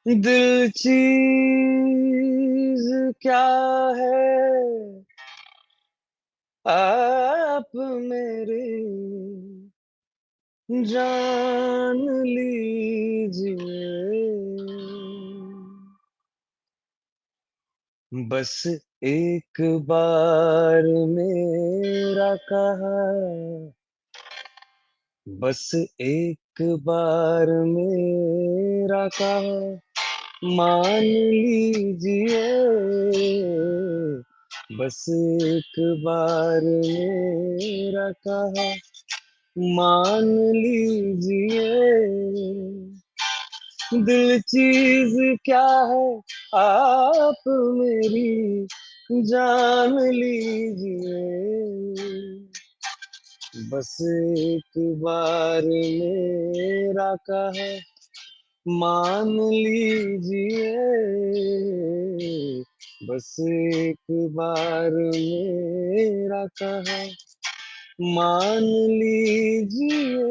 दिल चीज क्या है आप मेरी जान लीजिए बस एक बार मेरा कहा बस एक बार मेरा कहा मान लीजिए बस एक बार मेरा कहा मान लीजिए दिल चीज क्या है आप मेरी जान लीजिए बस एक बार मेरा कहा मान लीजिए बस एक बार मेरा कहा मान लीजिए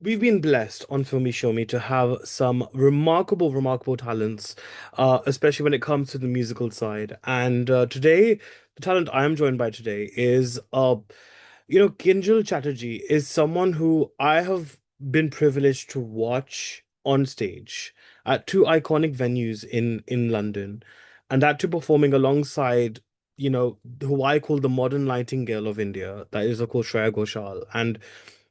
We've been blessed on Filme Shilmy to have some remarkable talents, especially when it comes to the musical side. And today, the talent I am joined by today is, Kinjal Chatterjee is someone who I have been privileged to watch on stage at two iconic venues in London, and that too performing alongside, who I call the modern nightingale of India. That is, of course, Shreya Ghoshal. And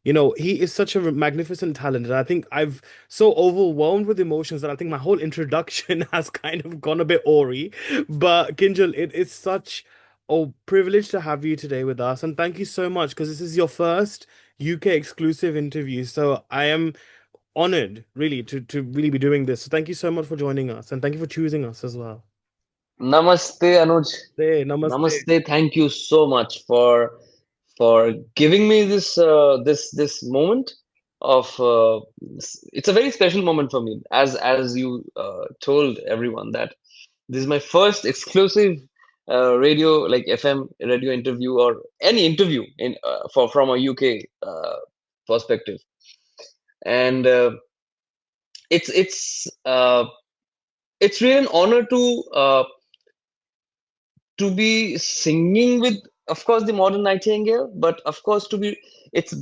he is such a magnificent talent, and I think I've so overwhelmed with emotions that I think my whole introduction has kind of gone a bit awry. But Kinjal, it is such a privilege to have you today with us, and thank you so much because this is your first UK exclusive interview. So I am honored, really, to really be doing this. So thank you so much for joining us, and thank you for choosing us as well. namaste anuj Hey, namaste. namaste thank you so much for giving me this moment of it's a very special moment for me as you told everyone that this is my first exclusive radio like FM radio interview or any interview in for from a UK perspective and it's really an honor to be singing with of course the modern nightingale but of course to be it's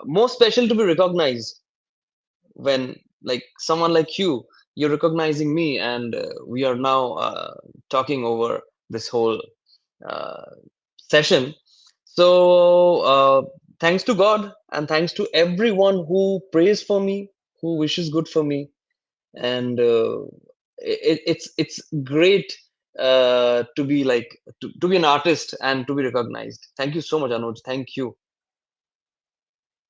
more special to be recognized when like someone like you're recognizing me and we are now talking over this whole uh, session so thanks to god and thanks to everyone who prays for me who wishes good for me and it's great to be like to be an artist and to be recognized. Thank you so much, Anuj. Thank you.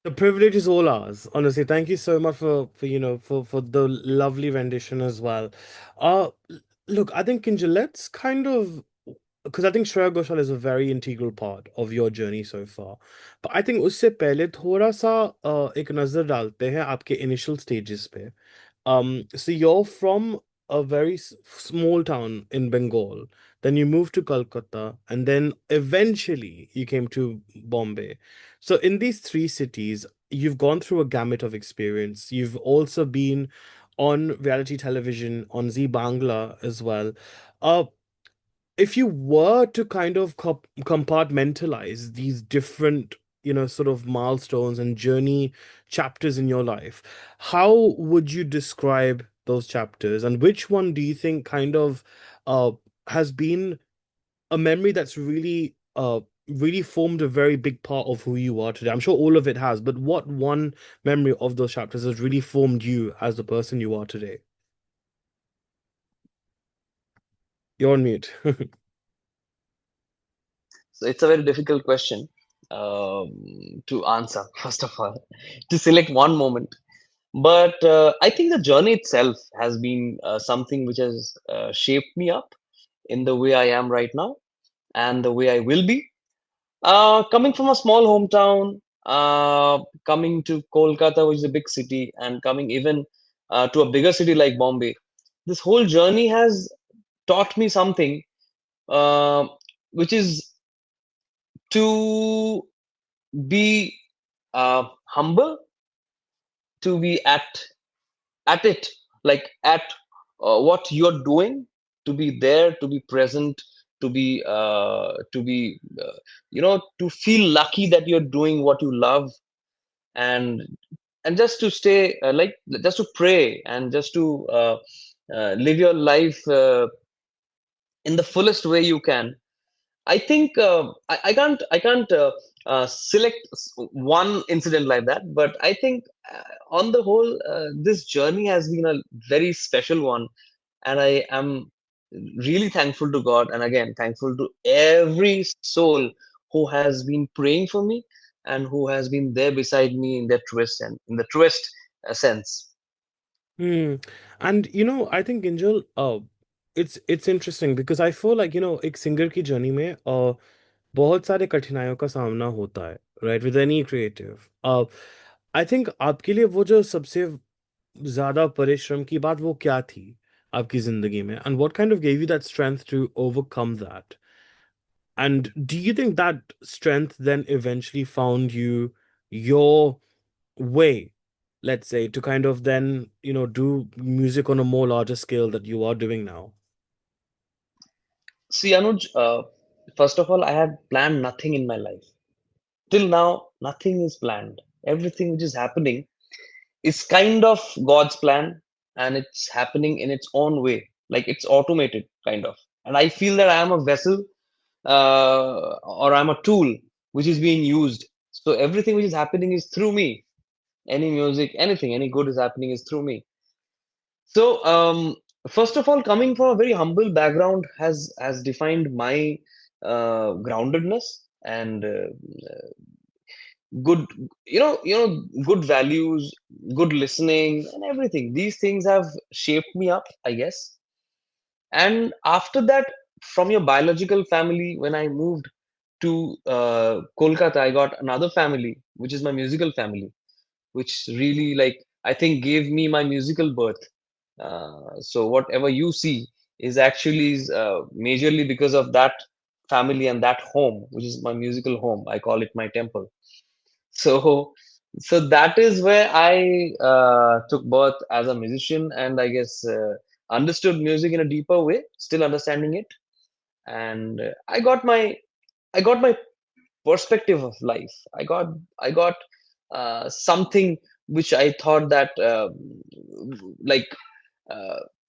The privilege is all ours. Honestly, thank you so much for the lovely rendition as well. Uh Look, I think Kinja, let's kind of, because I think Shreya Ghoshal is a very integral part of your journey so far. But I think उससे पहले थोड़ा सा एक नजर डालते हैं आपके initial stages पे. So you're from a very small town in Bengal, then you moved to Kolkata, and then eventually you came to Bombay. So in these three cities, you've gone through a gamut of experience. You've also been on reality television on Zee Bangla as well. Uh, if you were to kind of compartmentalize these different, sort of milestones and journey chapters in your life, how would you describe those chapters, and which one do you think kind of uh has been a memory that's really formed a very big part of who you are today? I'm sure all of it has, but what one memory of those chapters has really formed you as the person you are today? You're on mute. So it's a very difficult question to answer. First of all, to select one moment, but I think the journey itself has been something which has shaped me up in the way I am right now and the way I will be. Coming from a small hometown. coming to Kolkata, which is a big city, and coming even to a bigger city like Bombay. This whole journey has taught me something, uh, which is to be humble, to be at it, like at what you're doing, to be there, to be present, to be to feel lucky that you're doing what you love, and just to stay just to pray, and just to live your life in the fullest way you can. I think I can't select one incident like that, but I think on the whole, this journey has been a very special one, and I am really thankful to God, and again thankful to every soul who has been praying for me, and who has been there beside me in the truest and in the truest sense. Hmm. And I think Ginjal, it's interesting because I feel like एक singer की journey में बहुत सारे कठिनाइयों का सामना होता है, right, with any creative. I think आपके लिए वो जो सबसे ज्यादा परिश्रम की बात वो क्या थी आपकी जिंदगी में, and what kind of gave you that strength to overcome that, and do you think that strength then eventually found you your way, let's say, to kind of then do music on a more larger scale that you are doing now? See, Anuj, first of all, I had planned nothing in my life. Till now, nothing is planned. Everything which is happening is kind of God's plan, and it's happening in its own way. Like it's automated, kind of. And I feel that I am a vessel, or I'm a tool which is being used. So everything which is happening is through me. Any music, anything, any good is happening is through me. So, first of all, coming from a very humble background has defined my groundedness, and good, good values, good listening, and everything. These things have shaped me up, I guess. And after that, from your biological family, when I moved to Kolkata, I got another family, which is my musical family, which really, like, I think gave me my musical birth. So whatever you see is actually majorly because of that family and that home, which is my musical home. I call it my temple. So, so that is where I took birth as a musician, and I guess understood music in a deeper way, still understanding it, and I got my perspective of life. I got something which I thought that like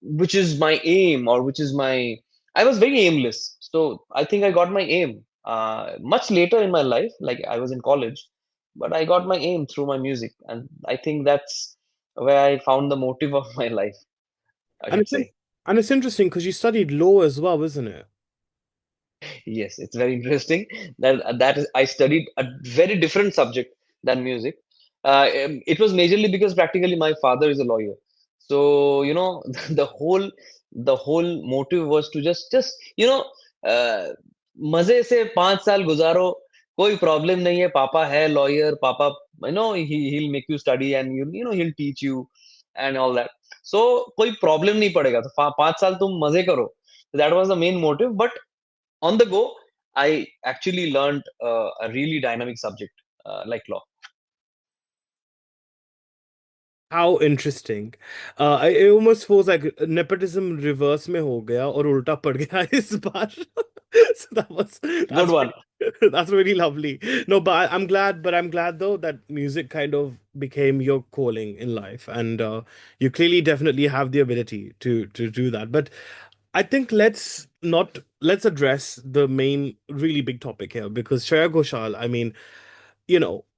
which is my aim, or which is my, I was very aimless. So I think I got my aim much later in my life, like I was in college, but I got my aim through my music, and I think that's where I found the motive of my life, I And should it's in- say. and it's interesting because you studied law as well, isn't it? Yes, it's very interesting that is, I studied a very different subject than music. It was majorly because practically my father is a lawyer, so the whole motive was to just uh, मजे से 5 साल गुजारो, कोई problem नहीं है, पापा है lawyer, पापा he'll make you study, and he'll teach you and all that. So कोई प्रॉब्लम नहीं पड़ेगा, तो 5 साल तुम मजे करो. That was the main motive. But on the go, I actually learned a really dynamic subject like law. How interesting. It almost feels like nepotism reverse में हो गया और उल्टा पड़ गया इस बार. So Good that's one. that's really lovely. No, but I'm glad though that music kind of became your calling in life, and you clearly definitely have the ability to do that. But I think let's address the main really big topic here, because Shreya Ghoshal, I mean,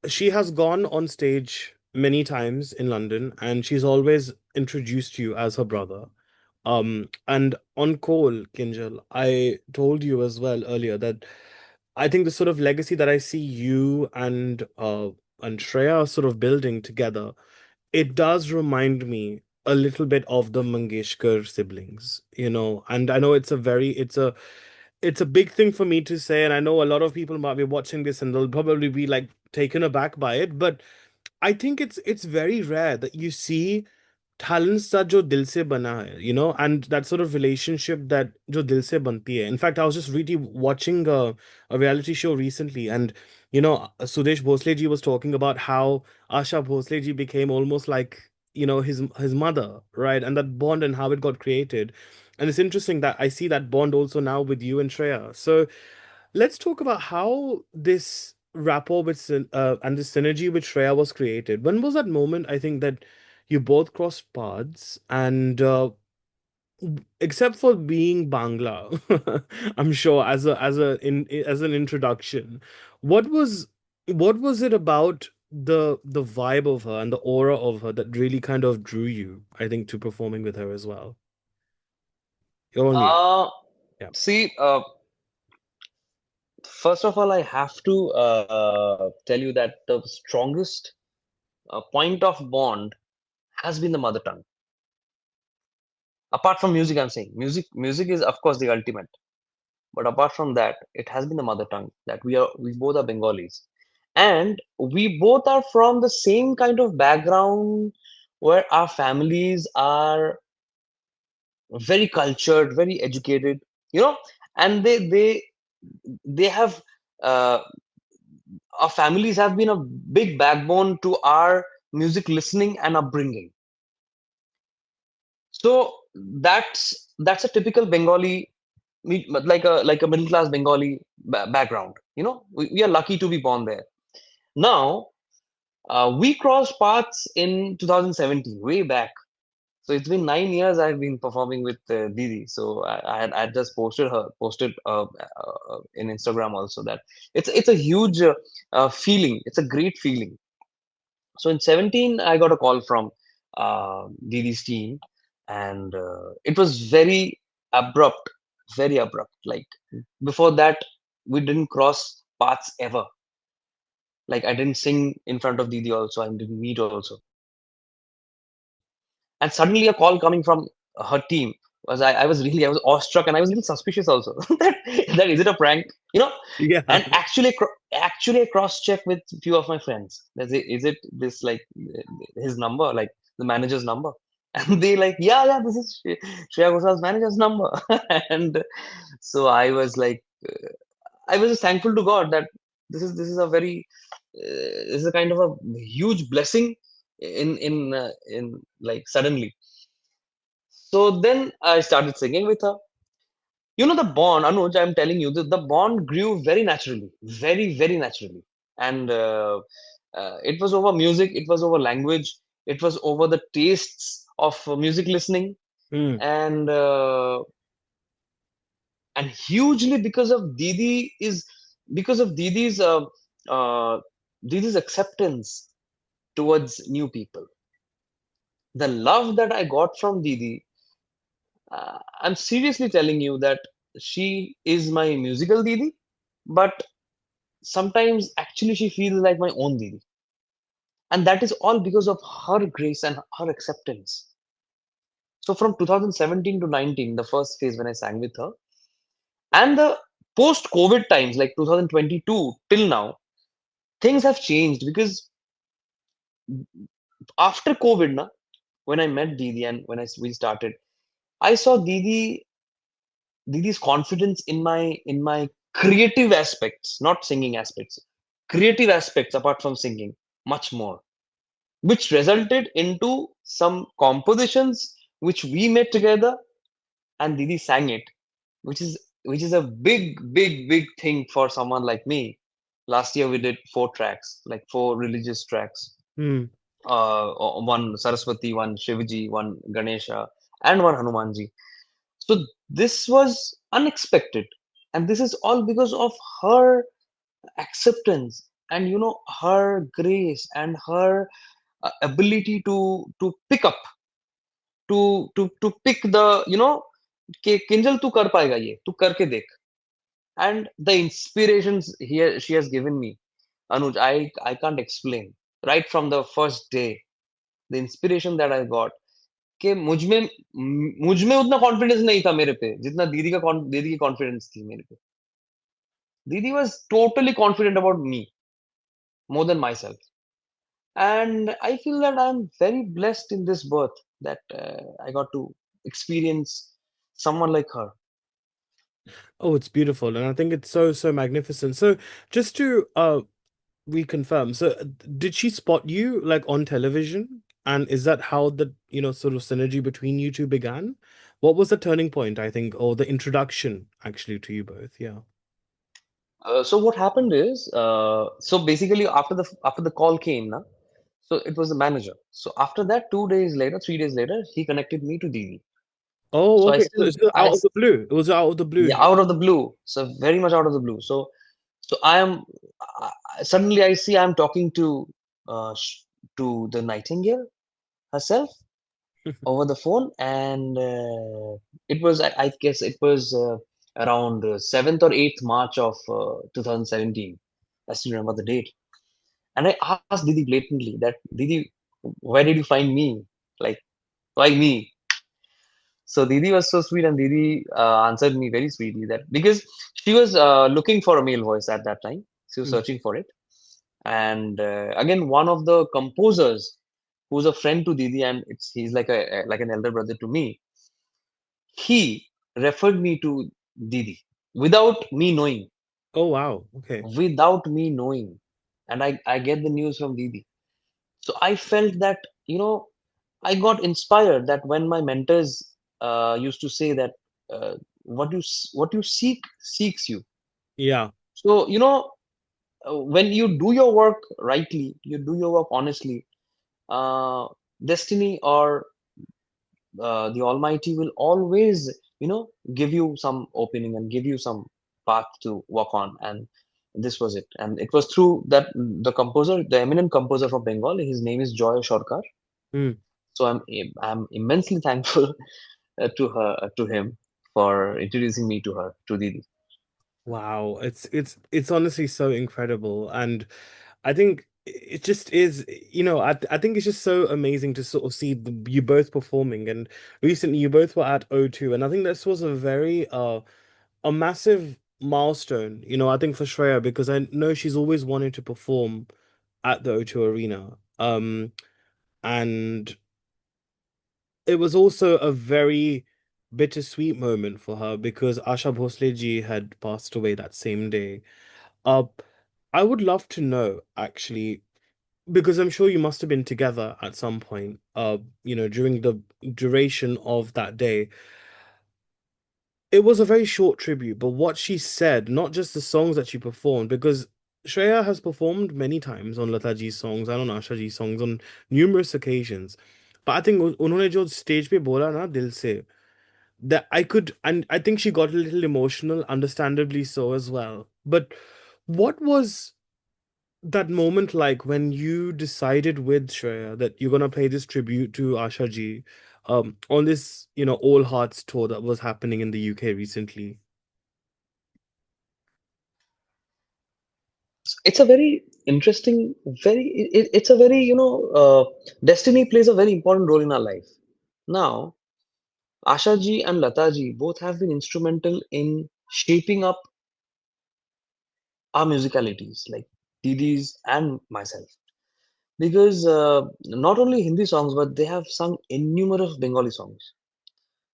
she has gone on stage many times in London, and she's always introduced you as her brother. And on call, Kinjal, I told you as well earlier that I think the sort of legacy that I see you and Shreya sort of building together, it does remind me a little bit of the Mangeshkar siblings, and I know it's a it's a big thing for me to say, and I know a lot of people might be watching this and they'll probably be like taken aback by it, but I think it's very rare that you see talents that जो दिल से बना है, you know, and that sort of relationship that जो दिल से बनती है. In fact, I was just really watching a reality show recently, and you know, Sudesh Bhosle ji was talking about how Asha Bhosle ji became almost like, you know, his mother, right? And that bond and how it got created. And it's interesting that I see that bond also now with you and Shreya. So let's talk about how this rapport with and the synergy with Shreya was created. When was that moment? I think that you both crossed paths, and except for being Bangla, I'm sure as an introduction, what was what was it about the vibe of her and the aura of her that really kind of drew you? I think to performing with her as well. You're on mute. Uh, Yeah. See, first of all, I have to tell you that the strongest point of bond has been the mother tongue. Apart from music, I'm saying music is of course the ultimate. But apart from that, it has been the mother tongue that we both are Bengalis, and we both are from the same kind of background where our families are very cultured, very educated, you know, and they have uh, our families have been a big backbone to our music listening and upbringing. So that's a typical Bengali, like a middle class Bengali background. You know, we are lucky to be born there. Now we crossed paths in 2017, way back. So it's been 9 years I've been performing with Didi. So I had just posted in Instagram also that it's a huge feeling. It's a great feeling. So in 17, I got a call from Didi's team, and it was abrupt, very abrupt. Like before that, we didn't cross paths ever. Like I didn't sing in front of Didi also, I didn't meet also. And suddenly a call coming from her team I was awestruck, and I was a little suspicious also that is it a prank, you know? Yeah. And actually I cross checked with few of my friends. Is it this like his number, like the manager's number? And they like, yeah, this is Shreya Ghoshal's manager's number. And so I was like, I was just thankful to God that this is a very this is a kind of a huge blessing in like suddenly. So then I started singing with her. You know, the bond, Anuj, I'm telling you, the bond grew very naturally, very naturally. And it was over music, it was over language, it was over the tastes of music listening, Hmm. and hugely because of uh, Didi's acceptance towards new people. The love that I got from Didi, I'm seriously telling you that she is my musical Didi, but sometimes actually she feels like my own Didi. And that is all because of her grace and her acceptance. So from 2017 to 19, the first phase when I sang with her, and the post-COVID times, like 2022 till now, things have changed because after COVID, na, when I met Didi and we started, I saw Didi's confidence in my creative aspects, not singing aspects, creative aspects apart from singing, much more, which resulted into some compositions which we made together, and Didi sang it, which is a big thing for someone like me. Last year we did four tracks, like four religious tracks. Hmm. One Saraswati, one Shivji, one Ganesha, and one Hanumanji. So this was unexpected, and this is all because of her acceptance and her grace and her ability to pick up to pick the कि Kinjal तू कर पाएगा ये तू करके देख, and the inspirations here she has given me, Anuj, I can't explain. Right from the first day, the inspiration that I got, कि मुझ में उतना कॉन्फिडेंस नहीं था मेरे पे जितना दीदी की कॉन्फिडेंस थी मेरे पे. दीदी was totally confident about me more than myself. And I feel that I'm very blessed in this birth that I got to experience someone like her. Oh, it's beautiful, and I think it's so magnificent. So, just to reconfirm, so did she spot you like on television? And is that how the, sort of synergy between you two began? What was the turning point, I think, or the introduction actually to you both? Yeah. So what happened is, so basically after the call came, na, so it was the manager. So after that, 2 days later, 3 days later, he connected me to Didi. Oh, So okay. So it's out of the blue. It was out of the blue. yeah, out of the blue. So very much out of the blue. So suddenly I see I'm talking to the Nightingale herself over the phone, and I guess it was around 7th or 8th March of 2017. I still remember the date. And I asked Didi blatantly that, Didi, where did you find me? Like, why me? So Didi was so sweet, and Didi answered me very sweetly that because she was looking for a male voice at that time, she was Mm. searching for it. And again, one of the composers who's a friend to Didi, and he's like like an elder brother to me. He referred me to Didi without me knowing, Oh, wow. Okay. without me knowing, and I get the news from Didi. So I felt that, I got inspired that when my mentors used to say that what you seeks you. Yeah. So when you do your work rightly, you do your work honestly, uh, destiny or the Almighty will always give you some opening and give you some path to walk on. And this was it. And it was through that the composer, the eminent composer from Bengal. His name is Joy Shorkar. Mm. So I'm immensely thankful to him for introducing me to her, to Didi. Wow. It's honestly so incredible. And I think it just is, I think it's just so amazing to sort of see you both performing. And recently you both were at O2, and I think this was a massive milestone, I think for Shreya, because I know she's always wanted to perform at the O2 Arena. And it was also a very bittersweet moment for her because Asha Bhosle ji had passed away that same day. Uh, I would love to know actually, because I'm sure you must have been together at some point, during the duration of that day. It was a very short tribute, but what she said, not just the songs that she performed, because Shreya has performed many times on Lata ji's songs and on Asha ji's songs on numerous occasions. But I think उन्होंने जो stage पे बोला ना दिल से, that I could, and I think she got a little emotional, understandably so as well. But what was that moment like when you decided with Shreya that you're gonna play this tribute to Asha ji, on this, All Hearts tour that was happening in the UK recently? It's a very interesting, it's a very, destiny plays a very important role in our life. Now, Asha ji and Lata ji both have been instrumental in shaping up our musicalities, like Didi's and myself. Because not only Hindi songs, but they have sung innumerable Bengali songs,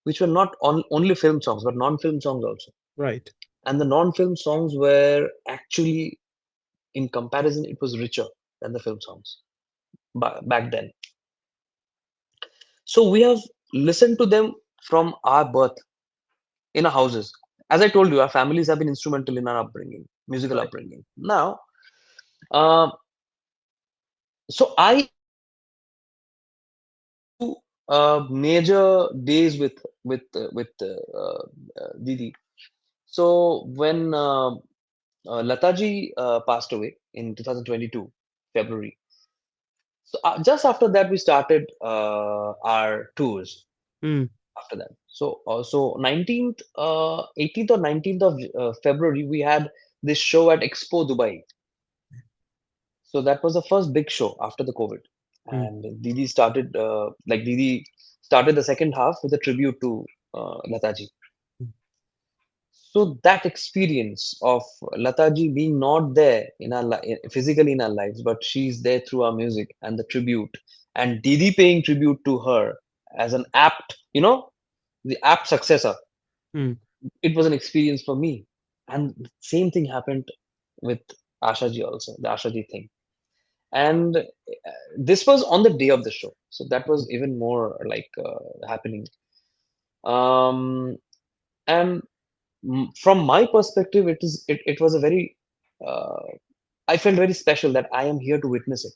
which were not only film songs, but non-film songs also. Right. And the non-film songs were actually, in comparison, it was richer than the film songs back then. So we have listened to them from our birth in our houses. As I told you, our families have been instrumental in our upbringing, musical Right. upbringing. Now, uh, so I major days with Didi. So when Lataji passed away in 2022 February, so just after that we started our tours. Mm, After that, so 19th, 18th or 19th of February, we had this show at Expo Dubai. So that was the first big show after the COVID, mm, and Didi started like Didi started the second half with a tribute to Lataji. So that experience of Lataji being not there in our physically in our lives, but she's there through our music and the tribute, and Didi paying tribute to her as an apt, the apt successor. Mm, It was an experience for me, and same thing happened with Ashaji also, the Ashaji thing. And this was on the day of the show, so that was even more like happening. Um, and from my perspective, it was a very uh, I felt very special that I am here to witness it.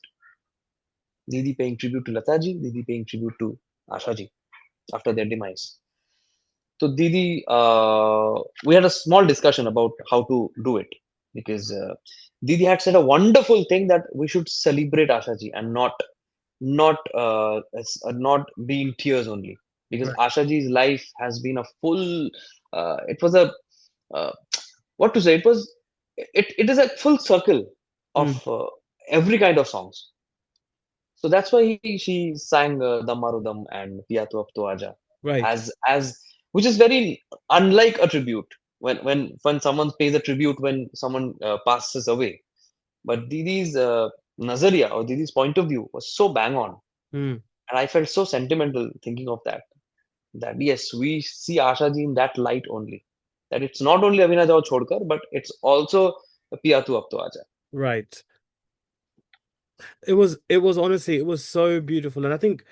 Didi paying tribute to Lataji, Didi paying tribute to Ashaji after their demise. So Didi, we had a small discussion about how to do it because Didi had said a wonderful thing that we should celebrate Ashaji and not be in tears only, because right. Ashaji's life has been a full. It was a uh, what to say. It is a full circle of Mm, every kind of songs. So that's why she sang Dammarudam and Piya Tu Ab To Aaja right. as which is very unlike a tribute when someone pays a tribute when someone passes away. But Didi's Nazaria or Didi's point of view was so bang on, Mm, and I felt so sentimental thinking of that. That yes, we see Asha ji in that light only. That it's not only Abhina Jao Chodkar, but it's also Piya Tu Ab To Aaja. right. It was honestly, it was so beautiful. And I think,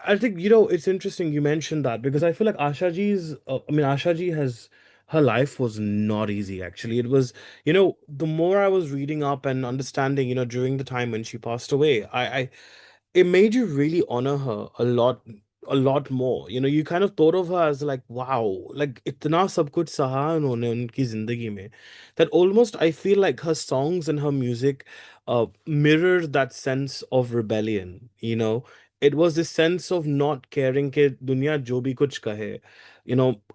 it's interesting you mentioned that because I feel like Asha ji her life was not easy actually. It was, the more I was reading up and understanding, during the time when she passed away, I it made you really honor her a lot more. You kind of thought of her as like, wow, like itna sab kuch saha unhone unki zindagi mein, that almost I feel like her songs and her music mirrored that sense of rebellion. It was this sense of not caring ke dunya jo bhi kuch kahe,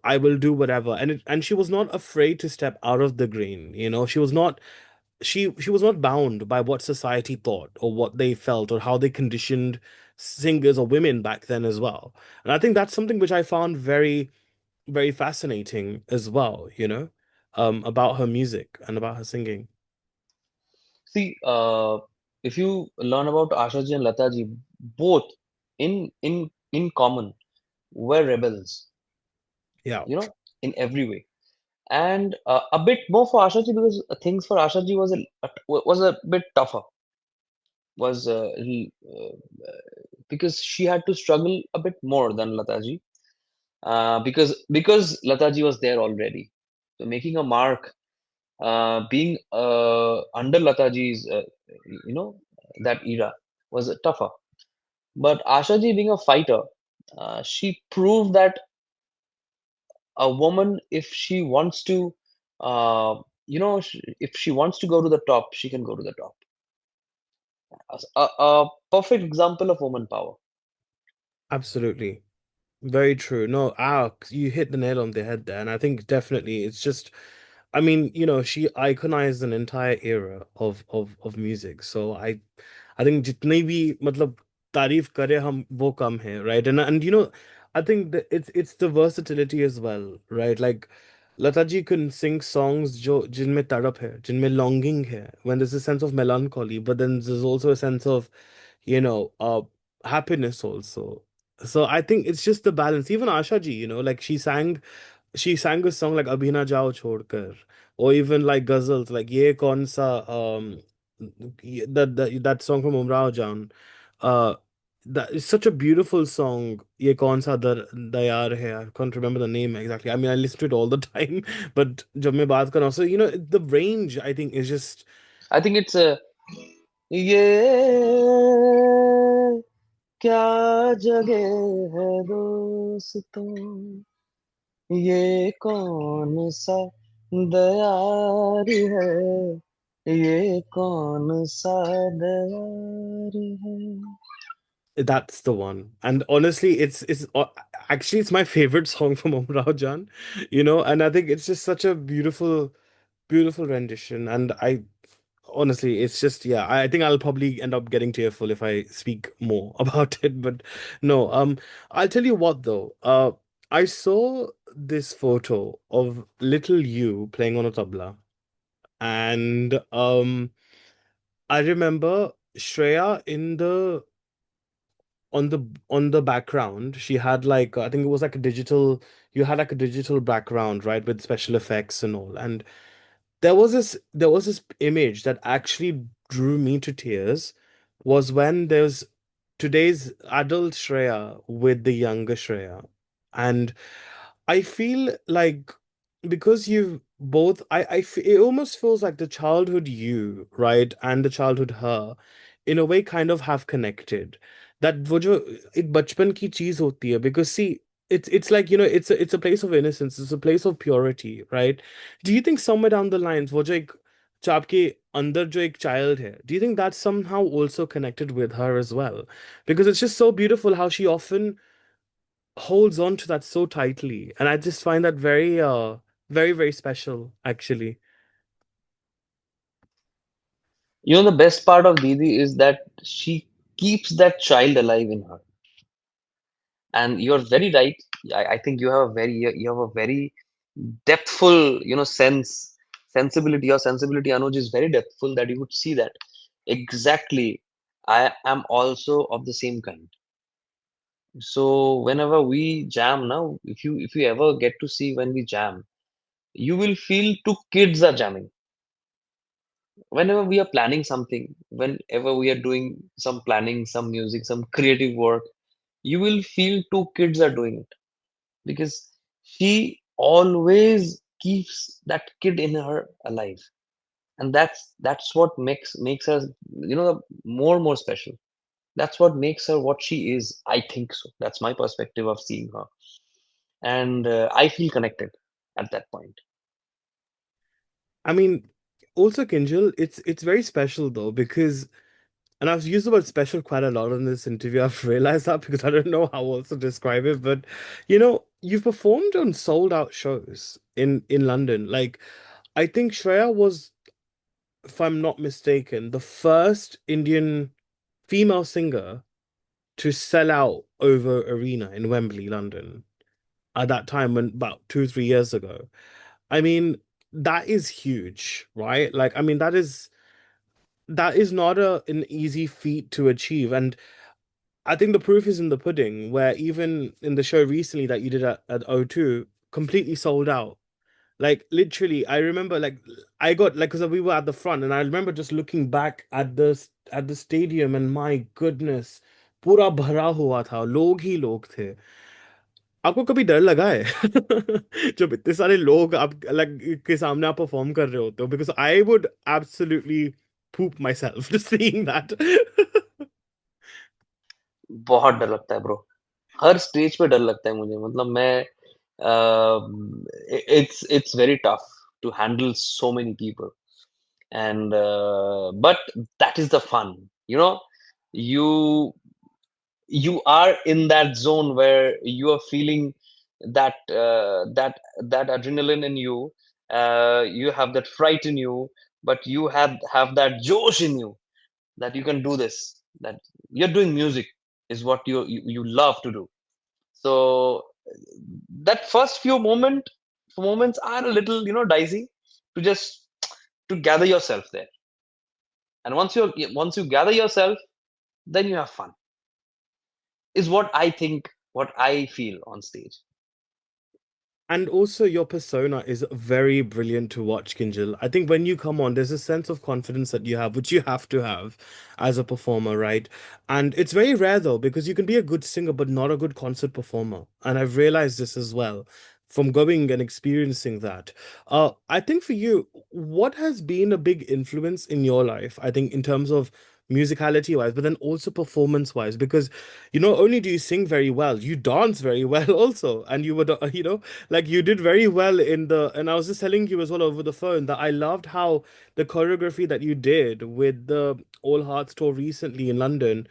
I will do whatever. And she was not afraid to step out of the grain. She was not bound by what society thought or what they felt or how they conditioned singers or women back then as well. And I think that's something which I found very, very fascinating as well, about her music and about her singing. See, if you learn about Asha ji and Lata ji, both in common were rebels, Yeah. in every way. And a bit more for Asha ji because things for Asha ji was a bit tougher. Was because she had to struggle a bit more than Lata ji, because Lata ji was there already. So making a mark, being under Lata ji's, you know, that era was tougher. But Asha ji being a fighter, she proved that a woman, if she wants to, if she wants to go to the top, she can go to the top. A perfect example of woman power. Absolutely. Very true. No, you hit the nail on the head there. And I think definitely it's just, I mean, she iconized an entire era of music. So I think जितनी भी मतलब तारीफ करे हम वो कम है, right? And I think that it's the versatility as well, right? Like Lata ji can sing songs जो जिनमें तड़प है, जिनमें longing है, when there's a sense of melancholy, but then there's also a sense of, happiness also. So I think it's just the balance. Even Asha ji, like she sang a song like Abhi Na Jao Chhodkar, or even like ghazals like Ye Kaun Sa, that song from Umrao Jan. Uh, that is such a beautiful song. Ye Kaun Sa Dayar Hai. I can't remember the name exactly. I mean, I listen to it all the time, but jab main baat kar raha hu, so the range I think is just I think it's a ये क्या जगह है दोस्तों, ये कौन सा दयारी है, ये कौन सा दयारी है. that's the one. And honestly, actually it's my favorite song from Umrao Jan, and I think it's just such a beautiful, beautiful rendition. And honestly, it's just yeah. I think I'll probably end up getting tearful if I speak more about it. But no, I'll tell you what though. I saw this photo of little you playing on a tabla, and I remember Shreya in the on the background. She had like I think it was like a digital. You had like a digital background, right, with special effects and all, and there was this image that actually drew me to tears was when there's today's adult Shreya with the younger Shreya. And I feel like because you've both it almost feels like the childhood you, right, and the childhood her in a way kind of have connected. That वो जो एक बचपन की चीज होती है because see it's like it's a place of innocence, it's a place of purity, right? Do you think somewhere down the lines वो जो एक जो आपके अंदर जो एक child है, do you think that's somehow also connected with her as well? Because it's just so beautiful how she often holds on to that so tightly, and I just find that very very special actually. You know, the best part of Didi is that she keeps that child alive in her. And you're very right. I think you have a very depthful, sensibility. Your sensibility, Anuj, is very depthful that you would see that. Exactly. I am also of the same kind. So whenever we jam now, if you ever get to see when we jam, you will feel two kids are jamming. Whenever we are planning something, whenever we are doing some planning, some music, some creative work, you will feel two kids are doing it because she always keeps that kid in her alive, and that's what makes her, more and more special. That's what makes her what she is. I think so. That's my perspective of seeing her, and I feel connected at that point. I mean, also Kinjal, it's very special though because and I've used the word special quite a lot in this interview. I've realized that because I don't know how else to describe it, but you've performed on sold out shows in London. Like I think Shreya was, if I'm not mistaken, the first Indian female singer to sell out over arena in Wembley, London, at that time when about 2 3 years ago. I mean, that is huge, right? Like, I mean, that is not an easy feat to achieve. And I think the proof is in the pudding, where even in the show recently that you did at O2, completely sold out. Like literally, I remember like I got like because we were at the front, and I remember just looking back at the stadium, and my goodness, पूरा भरा हुआ था, लोग ही लोग थे. आपको कभी डर लगा है जब इतने सारे लोग आप अलग के सामने आप परफॉर्म कर रहे होते हो? Because I would absolutely poop myself just seeing that. बहुत डर लगता है ब्रो. हर स्टेज पे डर लगता है मुझे. मतलब मैं it's very tough to handle so many people, and but that is the fun. You you are in that zone where you are feeling that adrenaline in you. You have that fright in you, but you have that josh in you that you can do this. That you're doing music is what you love to do. So that first few moments are a little, dicey to just to gather yourself there. And once you gather yourself, then you have fun. Is what I think, what I feel on stage. And also, your persona is very brilliant to watch, Kinjal. I think when you come on, there's a sense of confidence that you have, which you have to have as a performer, right? And it's very rare though, because you can be a good singer, but not a good concert performer. And I've realized this as well from going and experiencing that. I think for you, what has been a big influence in your life? I think in terms of musicality wise, but then also performance wise, because not only do you sing very well, you dance very well also, and you would, like you did very well in the, and I was just telling you as well over the phone that I loved how the choreography that you did with the All Hearts tour recently in London.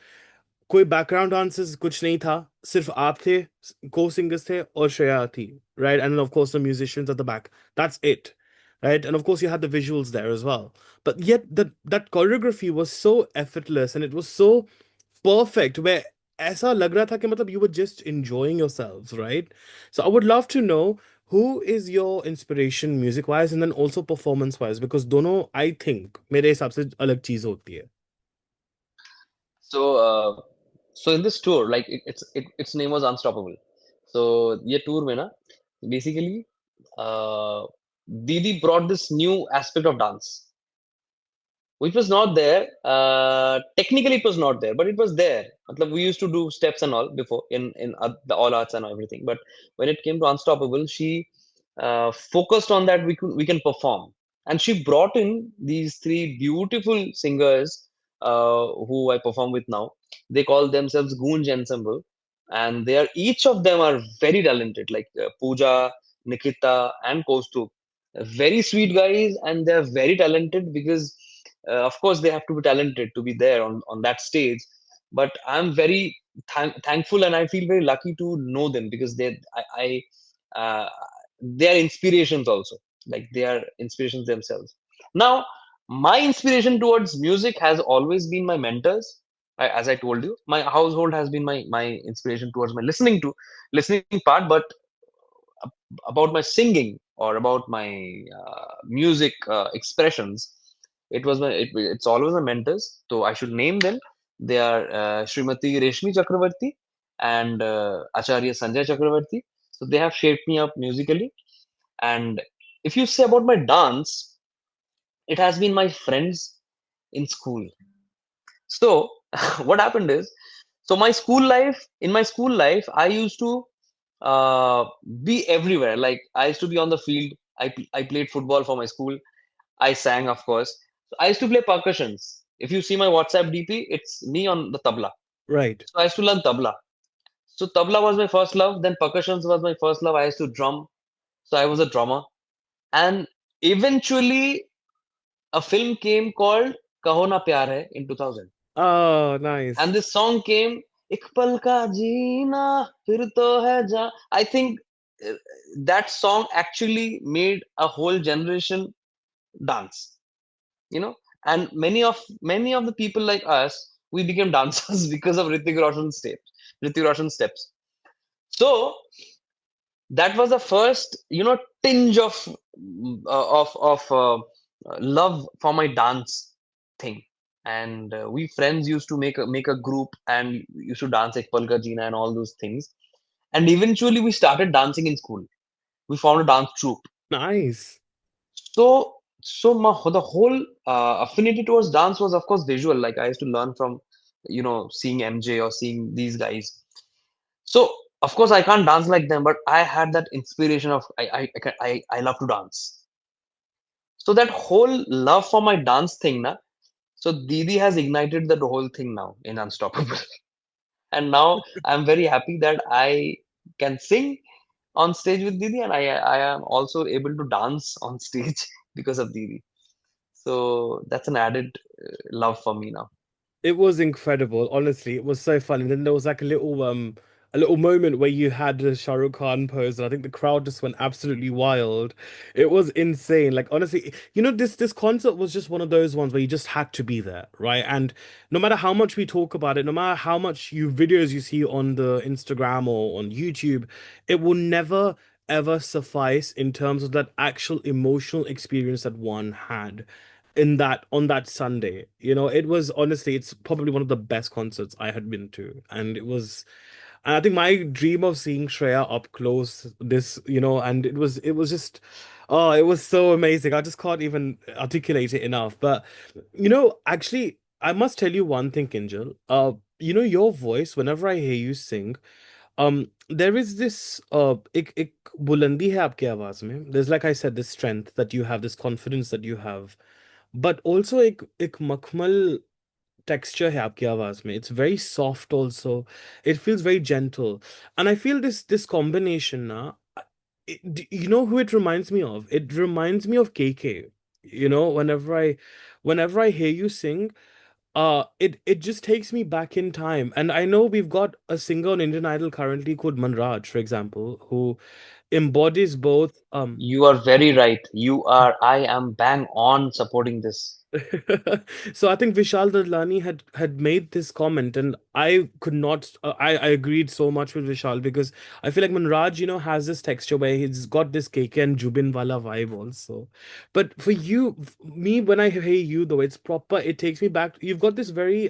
कोई background dancers कुछ नहीं था, सिर्फ आप थे, co-singers थे और श्रेया थी, right? And then of course the musicians at the back. That's it. right? And of course, you had the visuals there as well. But yet, that choreography was so effortless and it was so perfect, where ऐसा लग रहा था कि मतलब you were just enjoying yourselves, right? So I would love to know who is your inspiration music wise and then also performance wise, because दोनों I think मेरे हिसाब से अलग चीज होती है. So, so in this tour, like its name was Unstoppable. So ये tour में ना, basically, uh, Didi brought this new aspect of dance, which was not there. Technically, it was not there, but it was there. Matlab, we used to do steps and all before in the all arts and everything. But when it came to Unstoppable, she focused on that we can perform, and she brought in these three beautiful singers who I perform with now. They call themselves Goonj Ensemble, and they are each of them are very talented, like Pooja, Nikita, and Kaustubh. Very sweet guys, and they are very talented because of course they have to be talented to be there on that stage, but I'm very thankful and I feel very lucky to know them because they are inspirations also, like they are inspirations themselves. Now my inspiration towards music has always been my mentors. As I told you, my household has been my inspiration towards my listening part, but about my singing or about my music expressions, it's always my mentors. So I should name them. They are Srimati Reshmi Chakravarti and Acharya Sanjay Chakravarti. So they have shaped me up musically. And if you say about my dance, it has been my friends in school. So what happened is, so in my school life, I used to uh, be everywhere. Like I used to be on the field. I played football for my school. I sang, of course. So I used to play percussions. If you see my WhatsApp DP, it's me on the tabla. Right. So I used to learn tabla. So tabla was my first love. Then percussions was my first love. I used to drum. So I was a drummer. And eventually, a film came called Kaho Na Pyar Hai in 2000. Oh, And nice. this song came, एक पल का जीना फिर तो है जा. I think uh, that song actually made a whole generation dance, you know. And many of the people like us, we became dancers because of Hrithik Roshan steps. So that was the first, tinge of love for my dance thing. And we friends used to make a group and used to dance like Palka Jina and all those things. And eventually we started dancing in school. We formed a dance troupe. Nice. So the whole affinity towards dance was of course visual. Like I used to learn from, seeing MJ or seeing these guys. So of course I can't dance like them, but I had that inspiration of I love to dance. So that whole love for my dance thing, na. So Didi has ignited that whole thing now in Unstoppable, and now I'm very happy that I can sing on stage with Didi, and I am also able to dance on stage because of Didi. So that's an added love for me now. It was incredible, honestly. It was so fun. And then there was like a little moment where you had the Shah Rukh Khan pose, and I think the crowd just went absolutely wild. It was insane. Like honestly, this concert was just one of those ones where you just had to be there, right? And no matter how much we talk about it, no matter how much videos you see on the Instagram or on YouTube, it will never ever suffice in terms of that actual emotional experience that one had in that on that Sunday. It was honestly, it's probably one of the best concerts I had been to. And I think my dream of seeing Shreya up close, and it was just, oh, it was so amazing. I just can't even articulate it enough. But actually, I must tell you one thing, Kinjal. Your voice, whenever I hear you sing, there is this एक बुलंदी है आपकी आवाज में. There's, like I said, this strength that you have, this confidence that you have, but also एक मखमल texture है आपकी आवाज में. It's very soft also. It feels very gentle. And I feel this combination na, you know who it reminds me of? It reminds me of KK. Whenever I hear you sing, it just takes me back in time. And I know we've got a singer on Indian Idol currently called Manraj, for example, who embodies both You are very right. I am bang on supporting this. So I think Vishal Dadlani had made this comment, and I could not. I agreed so much with Vishal because I feel like Manraj, has this texture where he's got this KK and Jubin wala vibe also. But for you, me, when I hear you though, it's proper. It takes me back. You've got this very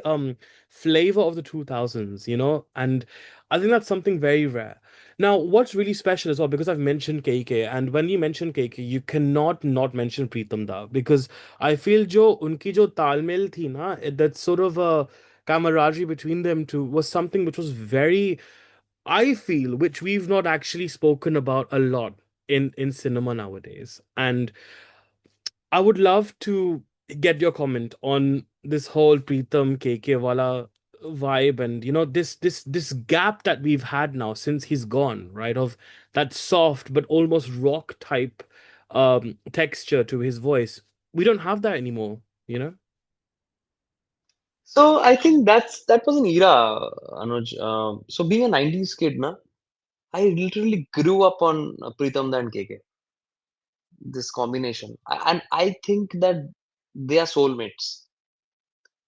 flavor of the 2000s, and I think that's something very rare. Now, what's really special as well, because I've mentioned KK, and when you mention KK, you cannot not mention Pritam Da because I feel जो उनकी जो तालमेल थी ना, that sort of a camaraderie between them two was something which was very, I feel, which we've not actually spoken about a lot in cinema nowadays. And I would love to get your comment on this whole Pritam KK wala vibe, and this gap that we've had now since he's gone, right? Of that soft but almost rock type texture to his voice. We don't have that anymore, you know? So I think that was an era, Anuj. So being a 90s kid, na, I literally grew up on Pritam Da and KK, this combination. And I think that they are soulmates.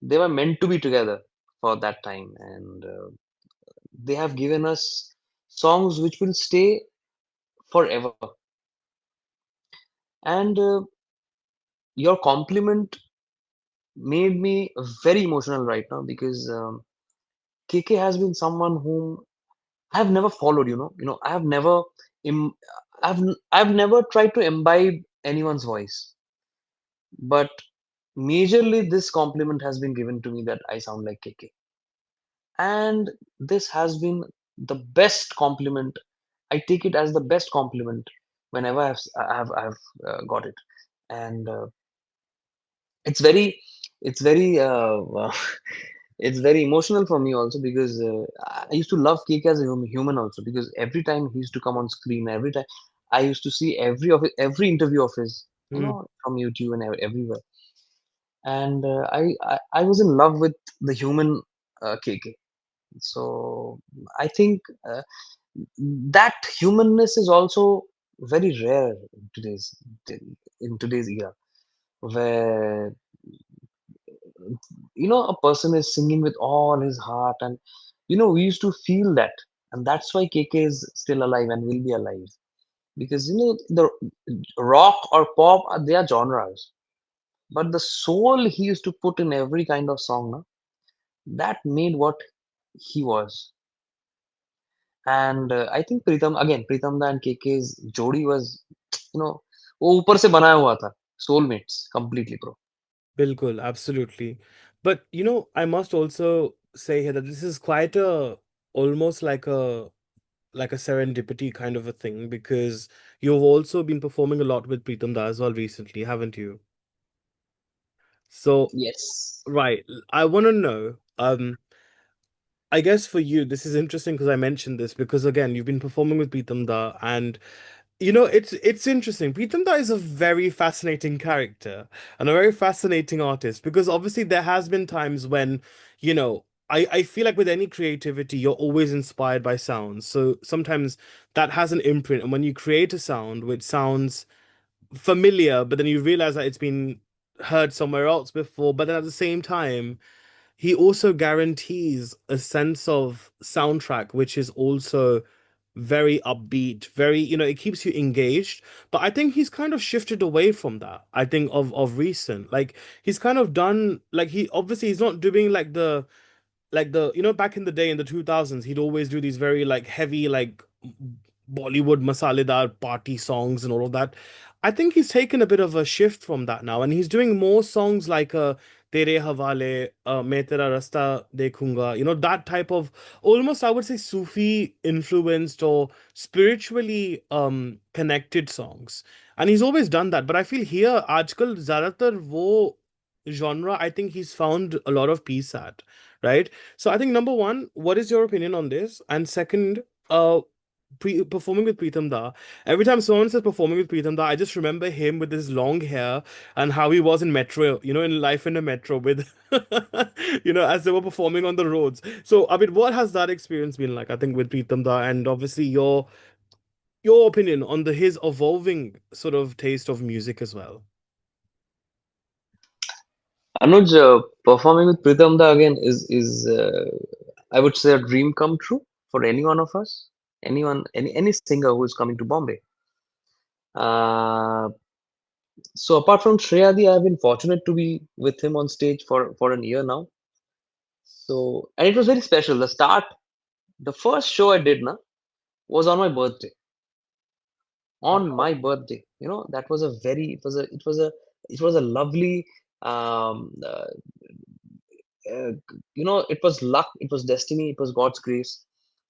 They were meant to be together for that time. And they have given us songs which will stay forever. And your compliment made me very emotional right now because KK has been someone whom I have never followed. I have never, Im- I've never tried to imbibe anyone's voice, but majorly this compliment has been given to me that I sound like KK, and this has been the best compliment. I take it as the best compliment whenever I've got it, and it's very, it's very, it's very emotional for me also because I used to love Cake as a human also because every time he used to come on screen, every time I used to see every interview of his, Mm, from YouTube and everywhere, and I was in love with the human KK. So I think that humanness is also very rare in today's era where a person is singing with all his heart, and we used to feel that, and that's why KK is still alive and will be alive because the rock or pop they are genres, but the soul he used to put in every kind of song na, that made what he was. And I think Pritam Da and KK's jodi was you know वो ऊपर से बनाया हुआ था, soulmates completely, bro. bilkul, absolutely. But I must also say here that this is quite a almost like a serendipity kind of a thing because you've also been performing a lot with Pritam Da as well recently, haven't you? So, Yes. right, I want to know. I guess for you, this is interesting because I mentioned this because again, you've been performing with Pritam Da, and it's interesting. Pritam Da is a very fascinating character and a very fascinating artist because obviously there has been times when, I feel like with any creativity, you're always inspired by sounds. So sometimes that has an imprint, and when you create a sound which sounds familiar, but then you realize that it's been heard somewhere else before, but then at the same time he also guarantees a sense of soundtrack which is also very upbeat, very, it keeps you engaged. But I think he's kind of shifted away from that. I think of recent, like he's kind of done, like he obviously he's not doing like the back in the day in the 2000s he'd always do these very like heavy like Bollywood masaledar party songs and all of that. I think he's taken a bit of a shift from that now, and he's doing more songs like Tere Havale, Main Tera Rasta Dekhunga, that type of almost, I would say, Sufi influenced or spiritually connected songs. And he's always done that. But I feel here, आजकल ज़्यादातर वो genre, I think he's found a lot of peace at, right? So I think number one, what is your opinion on this? And second, performing with Pritam Da. Every time someone says performing with Pritam Da, I just remember him with his long hair and how he was in Metro, in life in a Metro with, as they were performing on the roads. So, I mean, what has that experience been like? I think with Pritam Da, and obviously your opinion on his evolving sort of taste of music as well. Anuj, performing with Pritam Da again is I would say a dream come true for any one of us, anyone, any singer who is coming to Bombay. Uh, so apart from Shreyadi, I've been fortunate to be with him on stage for an year now. So and it was very special. The first show I did na was on my birthday. On Wow. my birthday, that was a very it was a lovely um uh, it was luck, it was destiny, it was God's grace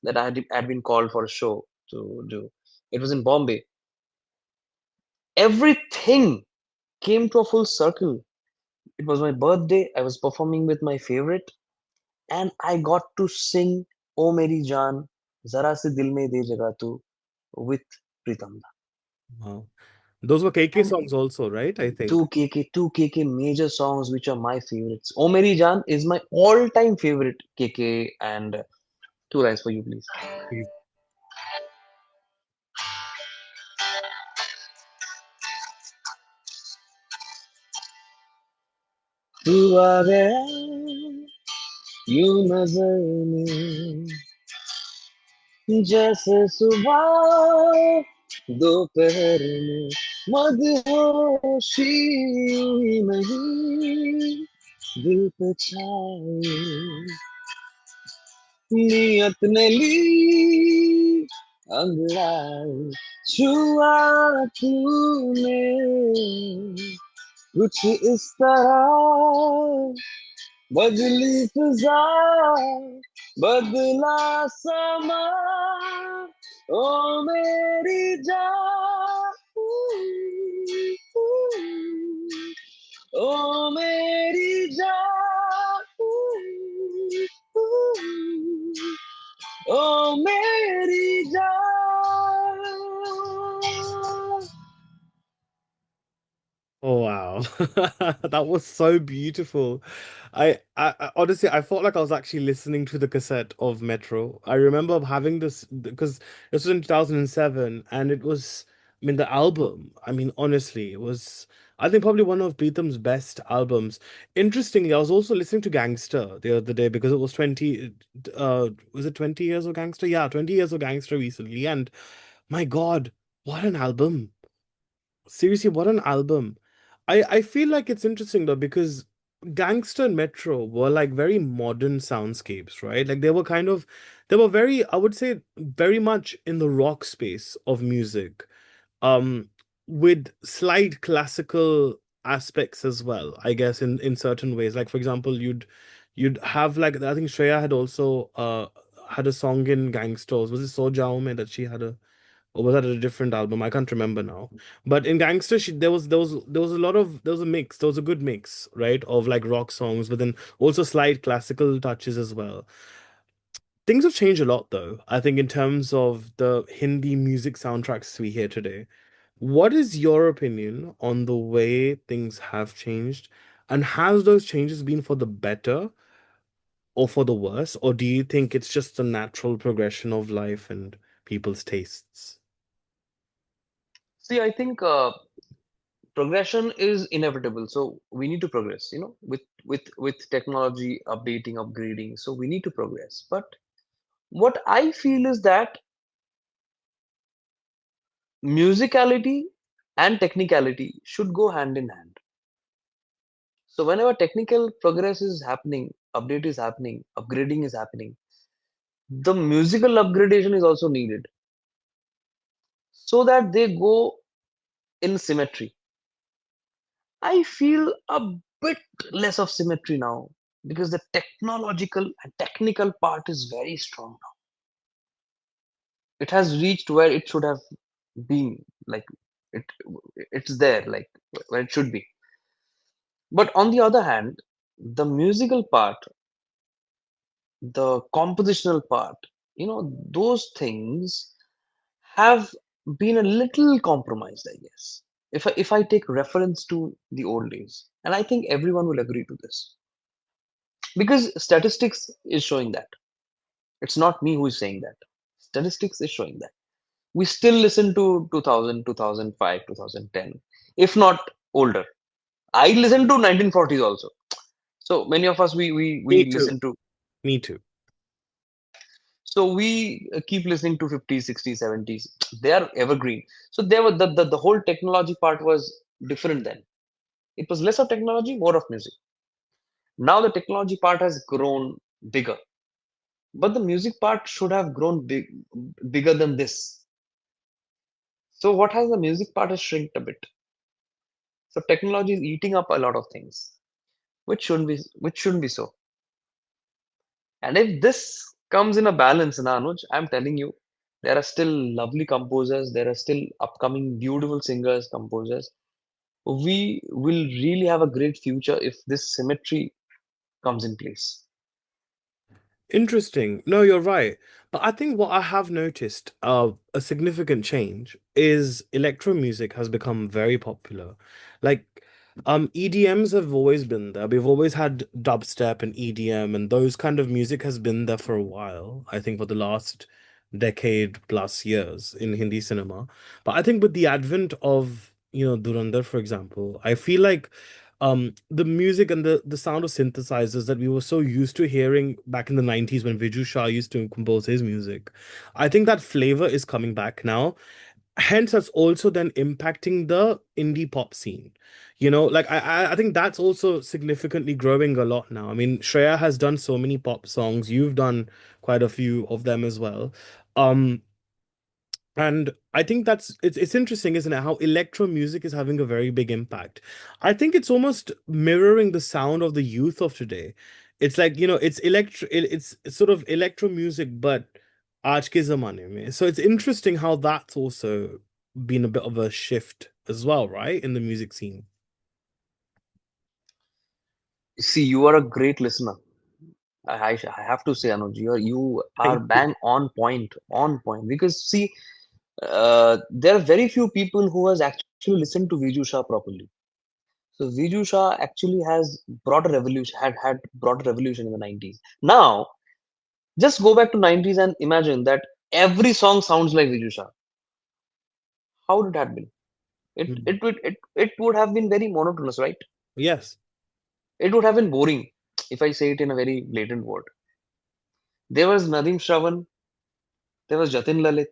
that had been called for a show to do. It was in Bombay. Everything came to a full circle. It was my birthday. I was performing with my favorite, and I got to sing "O Meri Jaan, Zara Se Dil Mein De Jaga Tu" with Pritam. Wow. Those were KK And songs also, right? I think. two KK major songs which are my favorites. "O Meri Jaan" is my all-time favorite KK, and two lines for you, please. तू आ गया यूं नजर में जैसे सुबह दोपहर में मदहोशी हुई नहीं दिल पे छाए नियत ने ली अंगड़ाई छुआ तूने कुछ इस तरह बदली फिजा बदला समा ओ मेरी जान ओ मेरी जान ओ मेरी जान. Oh wow. That was so beautiful. I honestly I felt like I was actually listening to the cassette of Metro. I remember having this because this was in 2007 and it was I mean the album, I mean honestly, it was I think probably one of Pritam's best albums. Interestingly, I was also listening to Gangster the other day because it was 20 was it 20 years of Gangster? Yeah, 20 years of Gangster recently and my God, what an album. Seriously, what an album. I feel like it's interesting though because Gangster and Metro were like very modern soundscapes, right? Like they were very, I would say, very much in the rock space of music, um, with slight classical aspects as well, I guess, in certain ways. Like for example, you'd have like I think Shreya had also had a song in Gangsters. Was it So Jao Mein that she had a or was that a different album? I can't remember now. But in Gangster, there was a lot of there was a mix. There was a good mix, right, of like rock songs, but then also slight classical touches as well. Things have changed a lot, though. I think in terms of the Hindi music soundtracks we hear today. What is your opinion on the way things have changed, and has those changes been for the better or for the worse, or do you think it's just a natural progression of life and people's tastes? See, I think progression is inevitable, so we need to progress, with technology updating, upgrading, so we need to progress. But what I feel is that musicality and technicality should go hand in hand. So whenever technical progress is happening, update is happening, upgrading is happening, the musical upgradation is also needed so that they go in symmetry. I feel a bit less of symmetry now because the technological and technical part is very strong now. It has reached where it should have been, like it it's there, like where it should be. But on the other hand, the musical part, the compositional part, those things, have been a little compromised, I guess. If I take reference to the old days, and I think everyone will agree to this, because statistics is showing that. It's not me who is saying that. Statistics is showing that. We still listen to 2000, 2005, 2010, if not older. I listen to 1940s also. So many of us Me we too. listen to. Me too. So we keep listening to 50s, 60s, 70s. They are evergreen. So there were the whole technology part was different then. It was less of technology, more of music. Now the technology part has grown bigger, but the music part should have grown bigger than this. So what has the music part has shrinked a bit. So technology is eating up a lot of things, which shouldn't be so. And if this comes in a balance, na Anuj, I'm telling you, there are still lovely composers, there are still upcoming beautiful singers, composers. We will really have a great future if this symmetry comes in place. Interesting. No, you're right. But I think what I have noticed, a significant change is electro music has become very popular. Like, EDMs have always been there. We've always had dubstep and EDM, and those kind of music has been there for a while. I think for the last decade plus years in Hindi cinema. But I think with the advent of, Durandar, for example, I feel like the music and the sound of synthesizers that we were so used to hearing back in the 90s when Viju Shah used to compose his music, I think that flavor is coming back now. Hence that's also then impacting the indie pop scene. Like I think that's also significantly growing a lot now. I mean, Shreya has done so many pop songs. You've done quite a few of them as well. um and I think it's interesting, isn't it, how electro music is having a very big impact. I think it's almost mirroring the sound of the youth of today. It's like, it's sort of electro music, but aaj ke zamane mein. So it's interesting how that's also been a bit of a shift as well, right? In the music scene. See, you are a great listener. I have to say, Anuj, you are Thank you. bang on point. Because see, there are very few people who has actually listened to Viju Shah properly. So Viju Shah actually has brought a revolution, had brought a revolution in the 90s. Now, just go back to 90s and imagine that every song sounds like Viju Shah. How did that be? Hmm. It would have been very monotonous, right? Yes. It would have been boring if I say it in a very blatant word. There was Nadim Shravan, there was Jatin Lalit,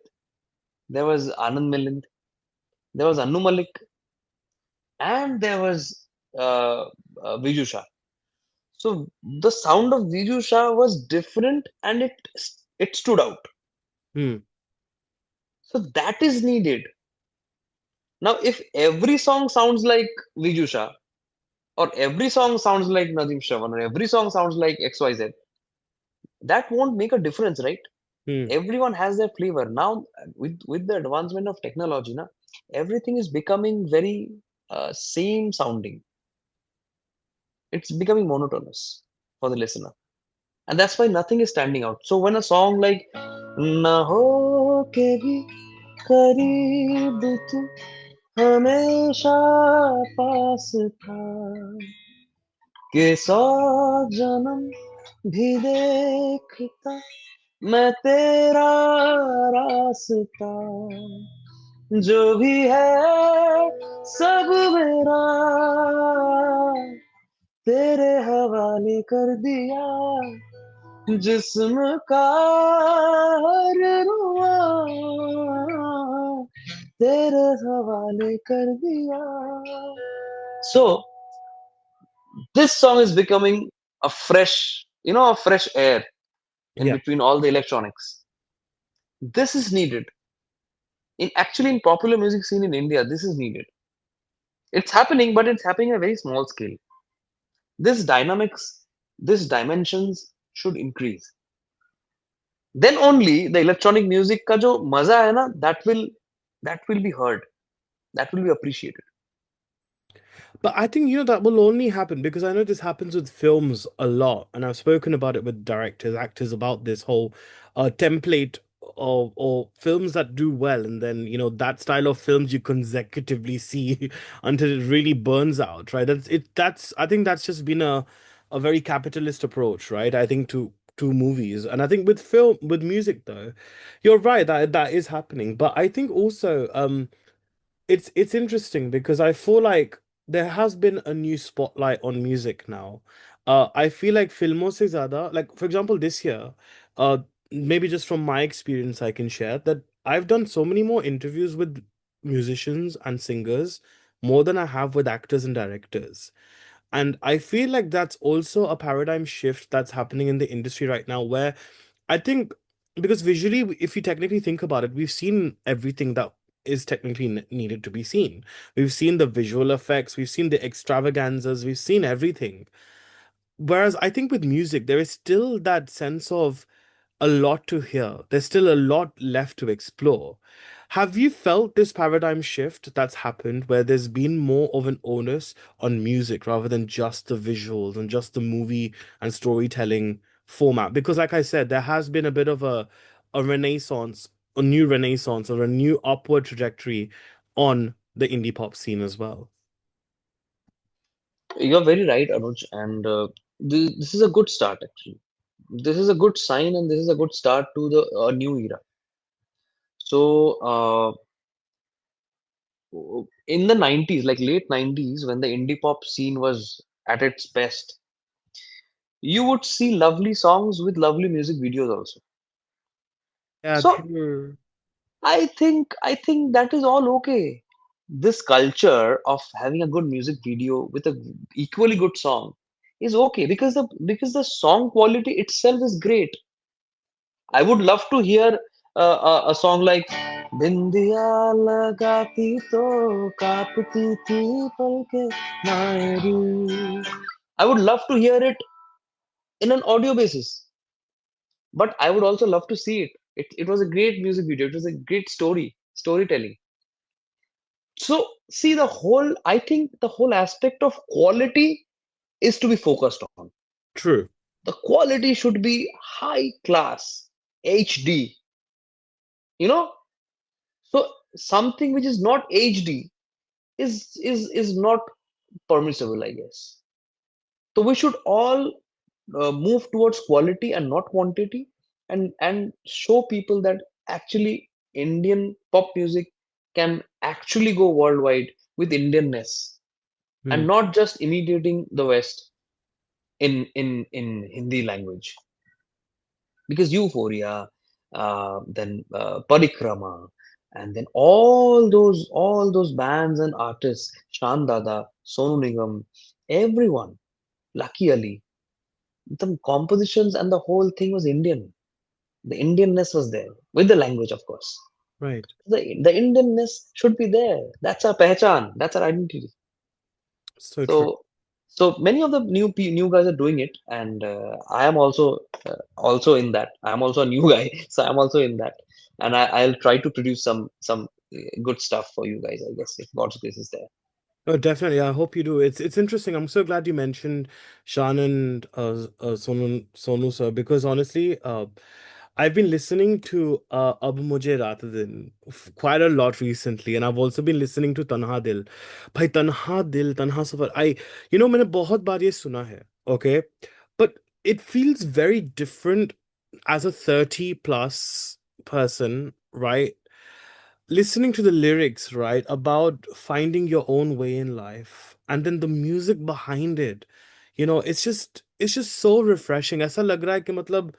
there was Anand Milind, there was Annu Malik, and there was Viju Shah. So the sound of Viju Shah was different, and it stood out. Hmm. So that is needed. Now, if every song sounds like Viju Shah, or every song sounds like Nadim Shravan, or every song sounds like XYZ, that won't make a difference, right? Hmm. Everyone has their flavor. Now, with the advancement of technology, na, everything is becoming very same sounding. It's becoming monotonous for the listener. And that's why nothing is standing out. So when a song like Na ho ke bhi kareeb tu hamesha paas tha के सौ जन्म भी देखता मैं तेरा रास्ता जो भी है सब मेरा तेरे हवाले कर दिया जिस्म का हर रुआ तेरे हवाले कर दिया. So this song is becoming a fresh air in Yeah. between all the electronics. This is needed. In popular music scene in India, this is needed. It's happening, but it's happening at a very small scale. This dynamics, this dimensions should increase. Then only the electronic music ka jo maza hai na, that will be heard. That will be appreciated. But I think, that will only happen because I know this happens with films a lot, and I've spoken about it with directors, actors about this whole template or films that do well, and then that style of films you consecutively see until it really burns out, right? That's I think that's just been a very capitalist approach, right? I think to movies. And I think with music though, you're right that that is happening. But I think also it's interesting because I feel like there has been a new spotlight on music now. I feel like filmon se zyada, like for example this year, uh, maybe just from my experience, I can share that I've done so many more interviews with musicians and singers more than I have with actors and directors. And I feel like that's also a paradigm shift that's happening in the industry right now, where I think because visually, if you technically think about it, we've seen everything that is technically needed to be seen. We've seen the visual effects, we've seen the extravaganzas, we've seen everything. Whereas I think with music, there is still that sense of a lot to hear. There's still a lot left to explore. Have you felt this paradigm shift that's happened where there's been more of an onus on music rather than just the visuals and just the movie and storytelling format? Because, like I said, there has been a bit of a renaissance, a new renaissance, or a new upward trajectory on the indie pop scene as well. You're very right, Anuj, and this is a good start actually. This is a good sign, and this is a good start to the new era. So, in the 90s, like late 90s, when the indie pop scene was at its best, you would see lovely songs with lovely music videos also. Yeah, So, true. I think that is all okay. This culture of having a good music video with a equally good song is okay because the song quality itself is great. I would love to hear a song like Bindiya lagati to kaapti thi palke Nairu. I would love to hear it in an audio basis, but I would also love to see it. It was a great music video. It was a great storytelling. So see I think the whole aspect of quality is to be focused on. True. The quality should be high class, HD, you know. So something which is not HD is not permissible, I guess. So we should all move towards quality and not quantity, and show people that actually Indian pop music can actually go worldwide with Indianness Hmm. and not just imitating the West in Hindi language. Because Euphoria, then Parikrama, and then all those bands and artists, Shan Dada, Sonu Nigam, everyone, Lucky Ali, the compositions and the whole thing was Indian. The Indianness was there with the language, of course. Right. The Indianness should be there. That's our pehchan. That's our identity. So true. So, so many of the new guys are doing it, and I am also in that. I am also a new guy, so I'm also in that, and I'll try to produce some good stuff for you guys. I guess if God's grace is there. Oh, definitely. I hope you do. It's interesting. I'm so glad you mentioned Shan and Sonu sir, because honestly, I've been listening to Ab Mujhe Raat Din quite a lot recently, and I've also been listening to Tanha Dil. Bhai Tanha Dil, Tanha Safar. मैंने बहुत बार ये सुना है, okay? But it feels very different as a 30 plus person, right? Listening to the lyrics, right, about finding your own way in life, and then the music behind it, it's just so refreshing. ऐसा लग रहा है कि मतलब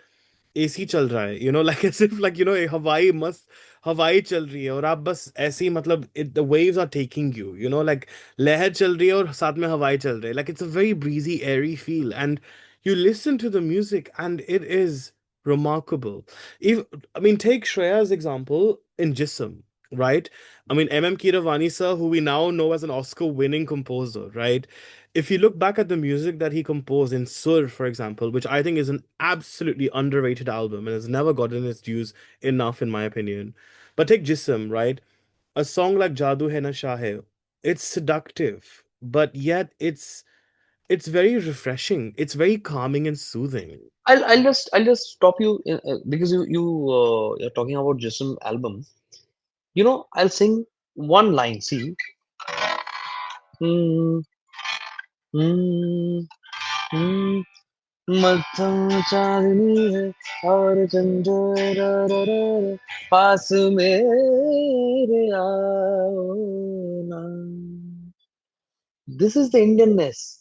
AC चल रहा है, like as if like हवाई मस्त हवाई चल रही है और आप बस ऐसे ही मतलब the waves are taking you, like लहर चल रही है और साथ में हवाई चल रही है, like it's a very breezy airy feel, and you listen to the music and it is remarkable. if I mean, take Shreya's example in Jism, right? I mean, Kiravani sir, who we now know as an Oscar winning composer, right? If you look back at the music that he composed in Sur, for example, which I think is an absolutely underrated album and has never gotten its dues enough, in my opinion. But take Jism, right? A song like Jadoo Hai Nasha Hai, it's seductive, but yet it's very refreshing. It's very calming and soothing. I'll just stop you because you're talking about Jism album. I'll sing one line. See, hmm, hmm, hmm, मत्थम चांदनी है और चंद्र पास मेरे आओ ना. This is the Indianness.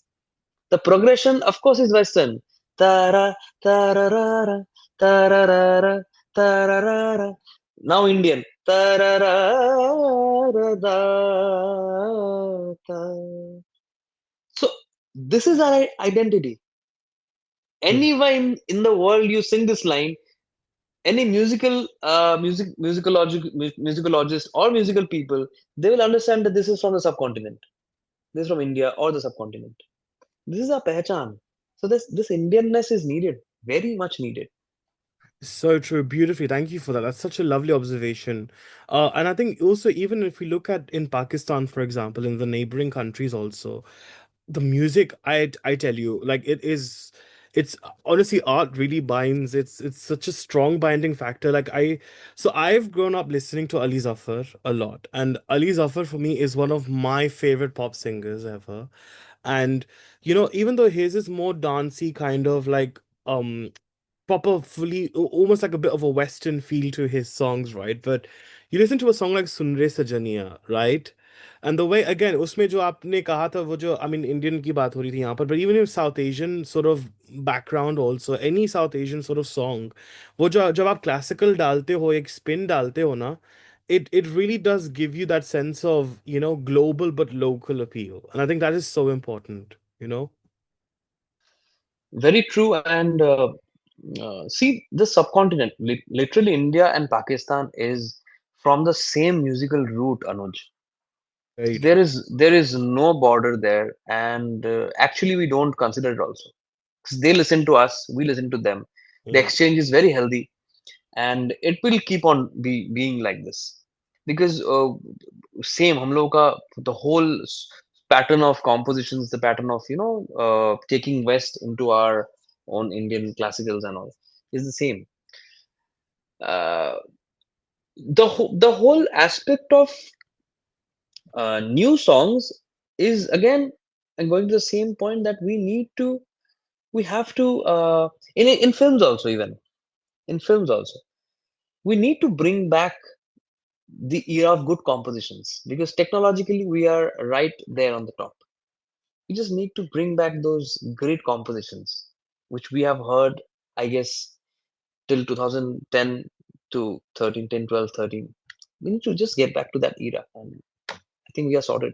The progression, of course, is Western. Tara, tararara, tararara, tararara. Now Indian. Tararara, da, ta. So this is our identity. Mm. Anywhere in the world you sing this line, any musicologist or musical people, they will understand that this is from the subcontinent. This is from India or the subcontinent. This is our pehchan. So this Indianness is needed, very much needed. So true, beautifully. Thank you for that. That's such a lovely observation. And I think also, even if we look at in Pakistan, for example, in the neighboring countries also, the music, I tell you, like it's honestly art really binds. It's such a strong binding factor. So I've grown up listening to Ali Zafar a lot, and Ali Zafar for me is one of my favorite pop singers ever. And even though his is more dancey, kind of like proper, fully, almost like a bit of a Western feel to his songs, right? But you listen to a song like Sunre Sajaniya, right? And the way, again, उसमें जो आपने कहा था वो जो, I mean, Indian की बात हो रही थी यहाँ पर, but even if South Asian sort of background also, any South Asian sort of song, वो जो जब आप classical डालते हो, एक spin डालते हो ना, it really does give you that sense of, global but local appeal. And I think that is so important, you know? Very true. And see, the subcontinent, literally India and Pakistan is from the same musical root, Anuj. Very There true. is there is no border there, and actually we don't consider it also. 'Cause they listen to us, we listen to them. The Mm. exchange is very healthy, and it will keep on being like this because same हम लोगों का the whole pattern of compositions, the pattern of taking West into our own Indian classicals and all is the same. uh, the whole aspect of new songs is again, and going to the same point that we have to in films also, even in films also we need to bring back the era of good compositions because technologically we are right there on the top. We just need to bring back those great compositions which we have heard, I guess, till 2010 to 13, 10, 12, 13. We need to just get back to that era, and I think we are sorted.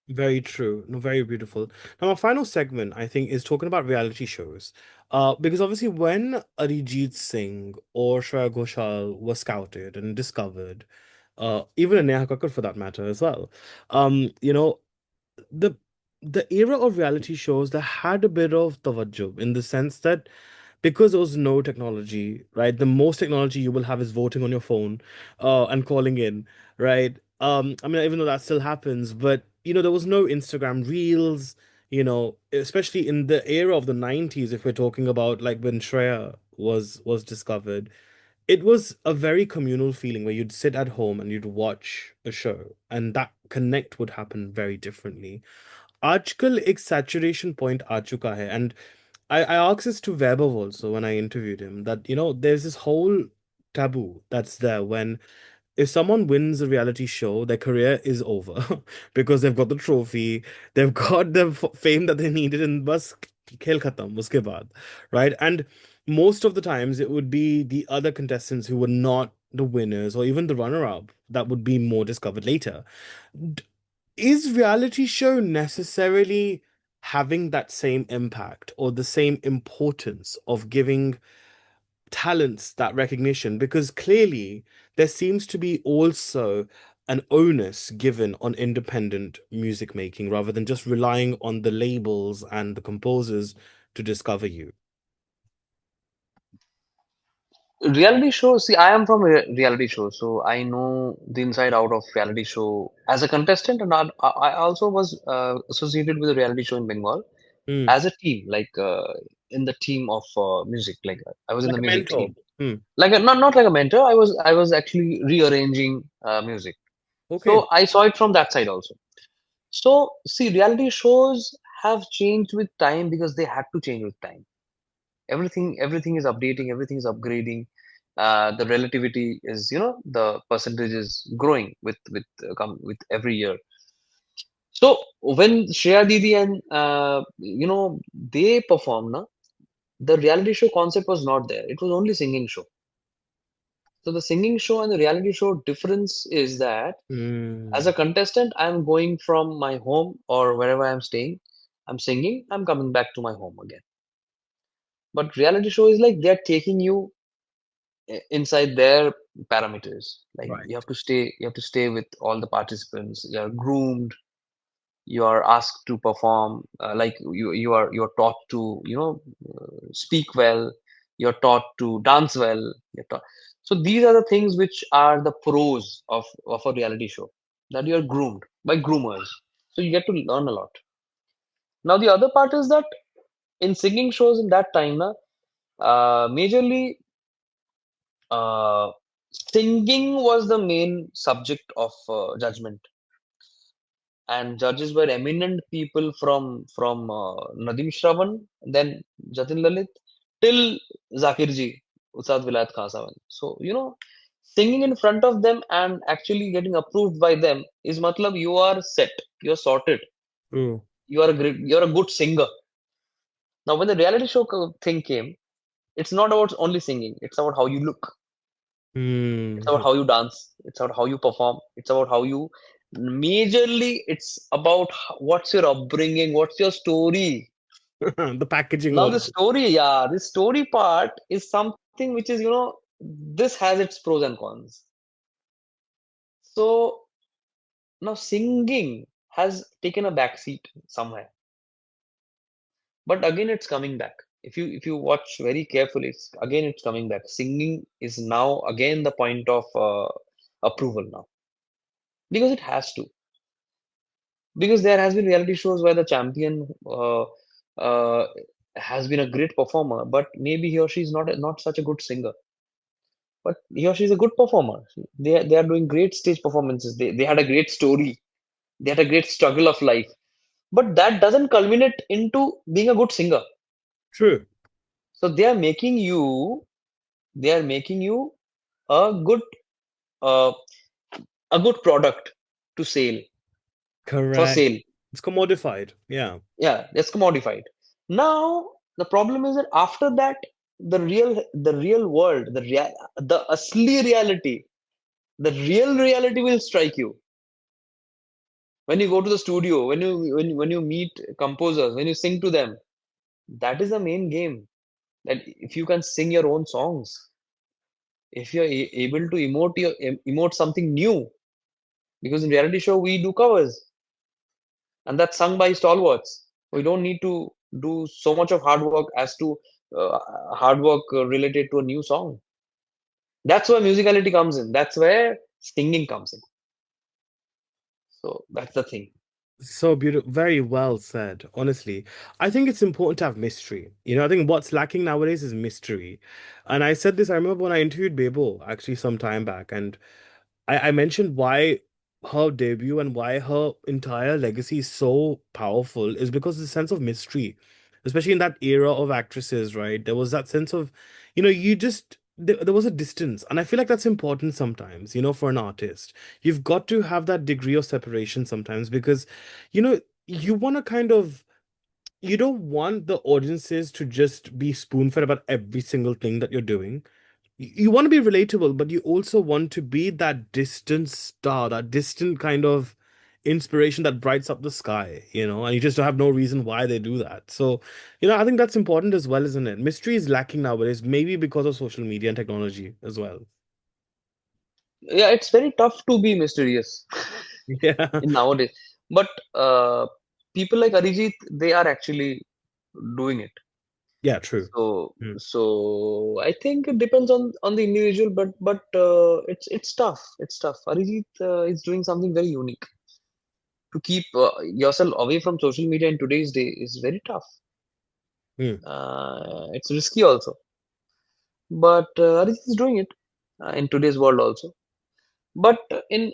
Very true. No, very beautiful. Now, our final segment, I think, is talking about reality shows. Because obviously, when Arijit Singh or Shreya Ghoshal was scouted and discovered, even Neha Kakkar for that matter as well, um, you know, the the era of reality shows that had a bit of tawajjuh in the sense that because there was no technology, right? The most technology you will have is voting on your phone, and calling in, right? I mean, even though that still happens, but there was no Instagram Reels, especially in the era of the 90s, if we're talking about like when Shreya was discovered, it was a very communal feeling where you'd sit at home and you'd watch a show, and that connect would happen very differently. आजकल एक saturation point आ चुका है, and I asked this to Weber also when I interviewed him that there's this whole taboo that's there when if someone wins a reality show, their career is over because they've got the trophy, they've got the fame that they needed, and bas khel khatam uske baad, right? And most of the times it would be the other contestants who were not the winners or even the runner-up that would be more discovered later. D- Is reality show necessarily having that same impact or the same importance of giving talents that recognition, because clearly there seems to be also an onus given on independent music making rather than just relying on the labels and the composers to discover you. Reality show, see, I am from a reality show, so I know the inside out of reality show as a contestant, and I also was associated with a reality show in Bengal. Hmm. as a team, like in the team of music. Like I was in Like the a music mentor. team, Hmm. like not like a mentor. I was actually rearranging music, Okay. so I saw it from that side also. So see, reality shows have changed with time because they had to change with time. Everything is updating, everything is upgrading. The relativity is, the percentage is growing with every year. So when Shreya Didi and they perform, na, the reality show concept was not there. It was only singing show. So the singing show and the reality show difference is that as a Hmm. contestant, I'm going from my home or wherever I'm staying. I'm singing. I'm coming back to my home again. But reality show is like they're taking you inside their parameters. Like Right. you have to stay with all the participants. You're groomed. You are asked to perform. Like you're taught to speak well. You're taught to dance well. You're taught. So these are the things which are the pros of a reality show, that you're groomed by groomers. So you get to learn a lot. Now the other part is that in singing shows in that time, na, majorly uh, singing was the main subject of judgment, and judges were eminent people from Nadim Shravan, then Jatin Lalit, till Zakir ji, Ustad Vilayat Khan Sawan. So singing in front of them and actually getting approved by them is matlab you are set, you are sorted, True. you're a good singer. Now when the reality show thing came, it's not about only singing, it's about how you look. It's Hmm. about how you dance. It's about how you perform. It's about how you. Majorly, it's about what's your upbringing, what's your story. The packaging Now, all. the story, yeah, the story part is something which is, this has its pros and cons. So now singing has taken a back seat somewhere, but again, it's coming back. If you watch very carefully, it's coming back. Singing is now again the point of approval now, because it has to. Because there has been reality shows where the champion uh, has been a great performer, but maybe he or she is not such a good singer, but he or she is a good performer. They are doing great stage performances. They had a great story. They had a great struggle of life, but that doesn't culminate into being a good singer. True. So they are making you a good uh, a good product to sale for Correct. sale. It's commodified. Yeah. Yeah, that's commodified. Now the problem is that after that, the real world, the asli reality, the real reality will strike you when you go to the studio, when you meet composers, when you sing to them. That is the main game. That if you can sing your own songs, if you're able to emote something new, because in reality show we do covers, and that's sung by stalwarts. We don't need to do so much of hard work as to hard work related to a new song. That's where musicality comes in. That's where singing comes in. So that's the thing. So beautiful, very well said. Honestly, I think it's important to have mystery. I think what's lacking nowadays is mystery. And I said this, I remember when I interviewed Bebo actually some time back, and I mentioned why her debut and why her entire legacy is so powerful is because the sense of mystery, especially in that era of actresses, right? There was that sense of, you just there was a distance, and I feel like that's important sometimes, for an artist. You've got to have that degree of separation sometimes because, you want to kind of you don't want the audiences to just be spoon-fed about every single thing that you're doing. You want to be relatable, but you also want to be that distant star, that distant kind of inspiration that brights up the sky, and you just have no reason why they do that. So, I think that's important as well, isn't it? Mystery is lacking nowadays, maybe because of social media and technology as well. Yeah, it's very tough to be mysterious Yeah. in nowadays. But people like Arijit, they are actually doing it. Yeah, true. Mm. So I think it depends on the individual, but it's tough. It's tough. Arijit is doing something very unique. to keep yourself away from social media in today's day is very tough. Hmm. It's risky also, but Arijit is doing it in today's world also. But in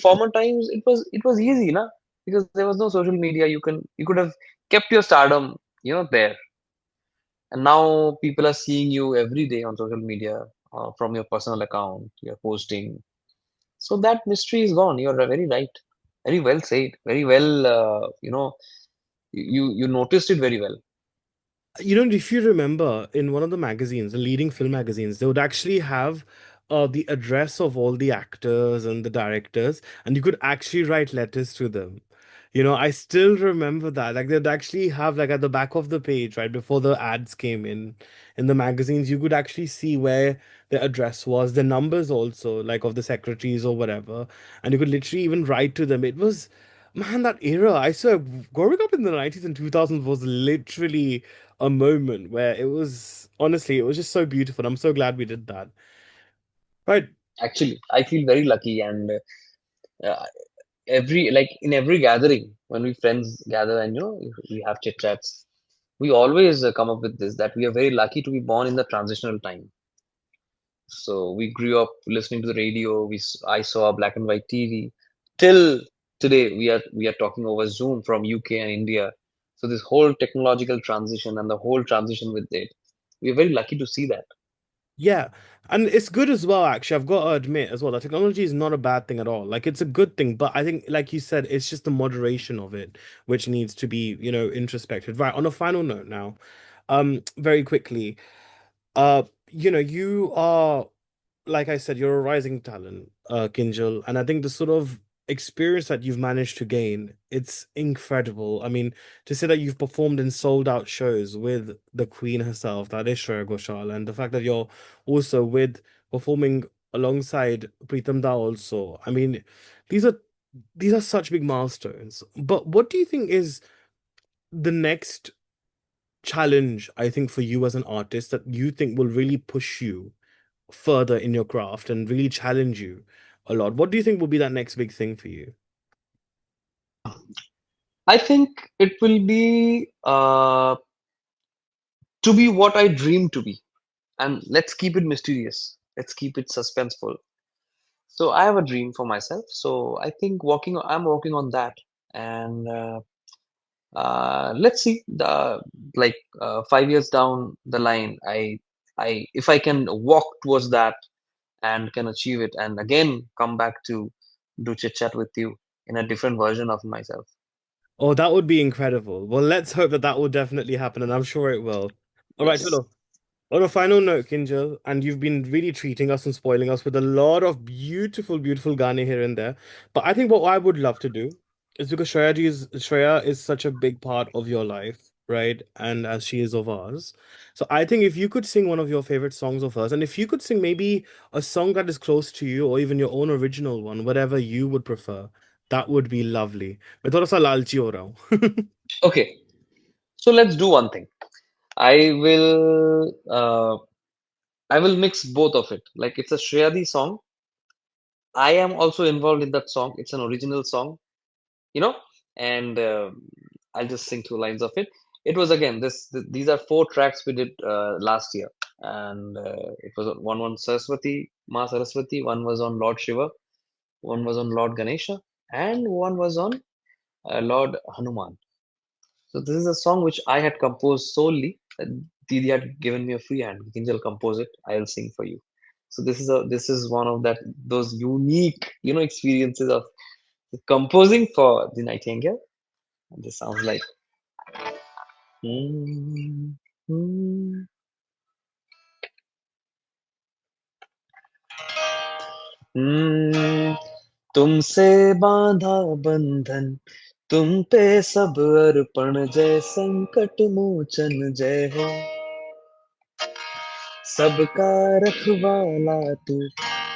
former times, it was easy, na? Because there was no social media. You could have kept your stardom, there. And now people are seeing you every day on social media from your personal account. You're posting, so that mystery is gone. You're very right, very well said, very well. You noticed it very well. If you remember in one of the magazines, the leading film magazines, they would actually have the address of all the actors and the directors, and you could actually write letters to them. I still remember that. Like they'd actually have like at the back of the page, right before the ads came in the magazines, you could actually see where the address was, the numbers also, like of the secretaries or whatever, and you could literally even write to them. It was, man, that era. I swear, growing up in the 90s and 2000s was literally a moment where it was honestly, it was just so beautiful. I'm so glad we did that. Right. Actually, I feel very lucky, and uh, in every gathering when we friends gather and we have chit chats, we always come up with this that we are very lucky to be born in the transitional time. So we grew up listening to the radio. I saw black and white TV. Till today, we are talking over Zoom from UK and India. So this whole technological transition and the whole transition with it, we're very lucky to see that. Yeah. And it's good as well, actually. I've got to admit as well that technology is not a bad thing at all. Like it's a good thing, but I think, like you said, it's just the moderation of it which needs to be, introspected. Right. On a final note now, very quickly, you are, like I said, you're a rising talent, Kinjal, and I think the sort of experience that you've managed to gain, it's incredible. I mean, to say that you've performed in sold out shows with the Queen herself, that is Shreya Ghoshal, and the fact that you're also with performing alongside Pritam Da also. I mean, these are these are such big milestones. But what do you think is the next challenge, I think, for you as an artist that you think will really push you further in your craft and really challenge you a lot? What do you think will be that next big thing for you? I think it will be to be what I dream to be, and let's keep it mysterious. Let's keep it suspenseful. So I have a dream for myself. So I think I'm working on that, and let's see the 5 years down the line, I if I can walk towards that and can achieve it, and again come back to do chit chat with you in a different version of myself. Oh, that would be incredible. Well, let's hope that that will definitely happen, and I'm sure it will. All right, Yes. Chalo. On a final note, Kinjal, and you've been really treating us and spoiling us with a lot of beautiful, beautiful Gane here and there. But I think what I would love to do is because Shreya is such a big part of your life, right? And as she is of ours. So I think if you could sing one of your favorite songs of hers, and if you could sing maybe a song that is close to you, or even your own original one, whatever you would prefer, that would be lovely. मैं थोड़ा सा लालची हो रहा हूँ. Okay, so let's do one thing. I will I will mix both of it. Like it's a Shreyadi song. I am also involved in that song. It's an original song, you know, and I'll just sing two lines of it. It was again these are four tracks we did last year, and it was one on Saraswati, Ma Saraswati, one was on Lord Shiva, one was on Lord Ganesha, and one was on Lord Hanuman. So this is a song which I had composed solely. Didi had given me a free hand. Kinjal, compose it. I'll sing for you. So this is one of that those unique experiences of composing for the Nightingale. And this sounds like. Hmm, hmm, hmm, तुमसे बांधा बंधन तुम पे सब अर्पण जय संकट मोचन जय हो सबका रखवाला तू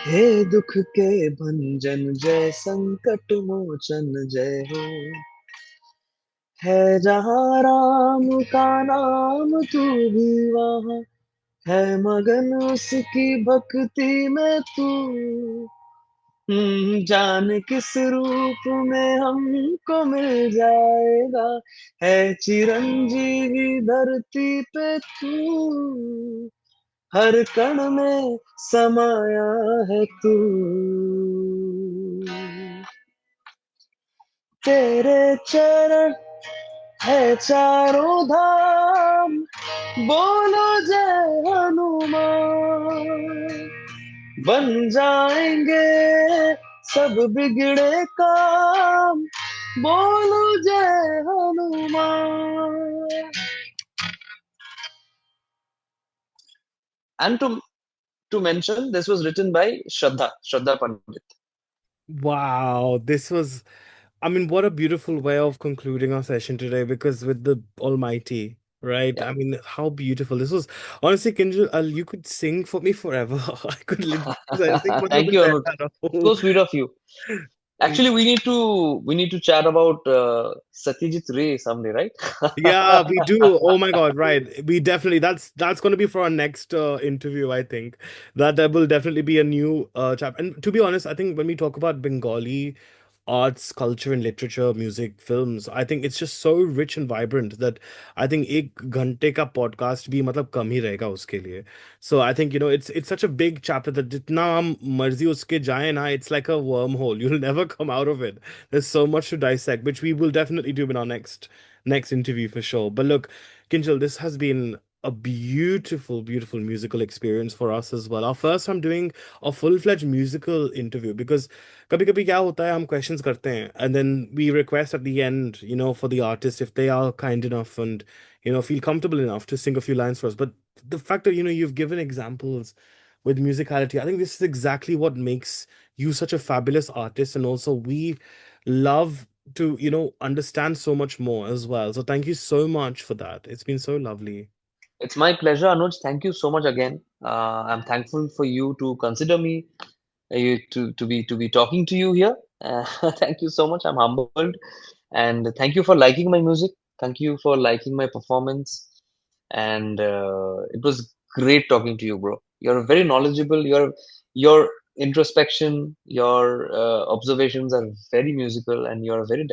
हे दुख के भंजन जय संकट मोचन जय हो है जहाँ राम का नाम तू भी वहाँ है मगन उसकी भक्ति में तू जान किस रूप में हमको मिल जाएगा, है चिरंजीवी धरती पे तू, हर कण में समाया है तू, तेरे चरण है चारों धाम, बोलो जय हनुमान, बन जाएंगे सब बिगड़े काम, बोलो जय Hanuman. And to mention, this was written by Shraddha Pandit. Wow, this was, I mean, what a beautiful way of concluding our session today because with the Almighty, right? Yeah. I mean, how beautiful. This was honestly, Kinjal, you could sing for me forever. I could literally sing for Thank you, Anuj. the So sweet of you. Actually, we need to chat about Satyajit Ray someday, right? Yeah, we do. Oh my God, right. We definitely that's going to be for our next interview, I think. That will definitely be a new chap. And to be honest, I think when we talk about Bengali arts, culture and literature, music, films, I think it's just so rich and vibrant that I think एक घंटे का podcast भी मतलब कम ही रहेगा उसके लिए. So I think it's such a big chapter that जितना हम मर्जी उसके जाए ना, it's like a wormhole. You'll never come out of it. There's so much to dissect, which we will definitely do in our next interview for sure. But look, Kinjal, this has been a beautiful, beautiful musical experience for us as well. Our first time doing a full-fledged musical interview because कभी कभी क्या होता है हम questions करते हैं and then we request at the end, for the artist if they are kind enough and feel comfortable enough to sing a few lines for us. But the fact that you've given examples with musicality, I think this is exactly what makes you such a fabulous artist, and also we love to understand so much more as well. So thank you so much for that. It's been so lovely. It's my pleasure, Anuj. Thank you so much again. I'm thankful for you to consider me, to be talking to you here. Thank you so much. I'm humbled, and thank you for liking my music. Thank you for liking my performance, and it was great talking to you, bro. You're very knowledgeable. Your introspection, your observations are very musical, and you're a very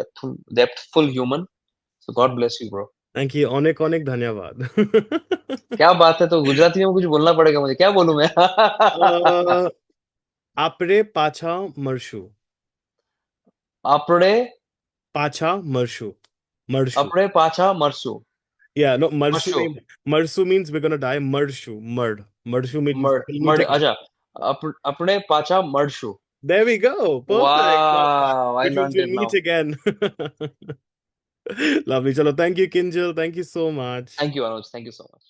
depthful human. So God bless you, bro. Thank you. Onek onek dhanyavad. क्या बात है, तो गुजराती में कुछ बोलना पड़ेगा मुझे, क्या बोलूं मैं? uh, apre pacha marshu. अपड़े Pacha marshu. Marshu. अपड़े पाछा मरसू. Yeah, no, marsu मरशू. marsu means we're gonna die. Marshu. Murd. Marshu means मर्ड we'll meet मर्ड again. अच्छा. अपड़े पाछा मरशू. There we go. Perfect. Love that. Wow, I Which means learned we'll it meet now. again. Lovely. Chalo, thank you, Kinjal. Thank you so much. Thank you, Anuj. Thank you so much.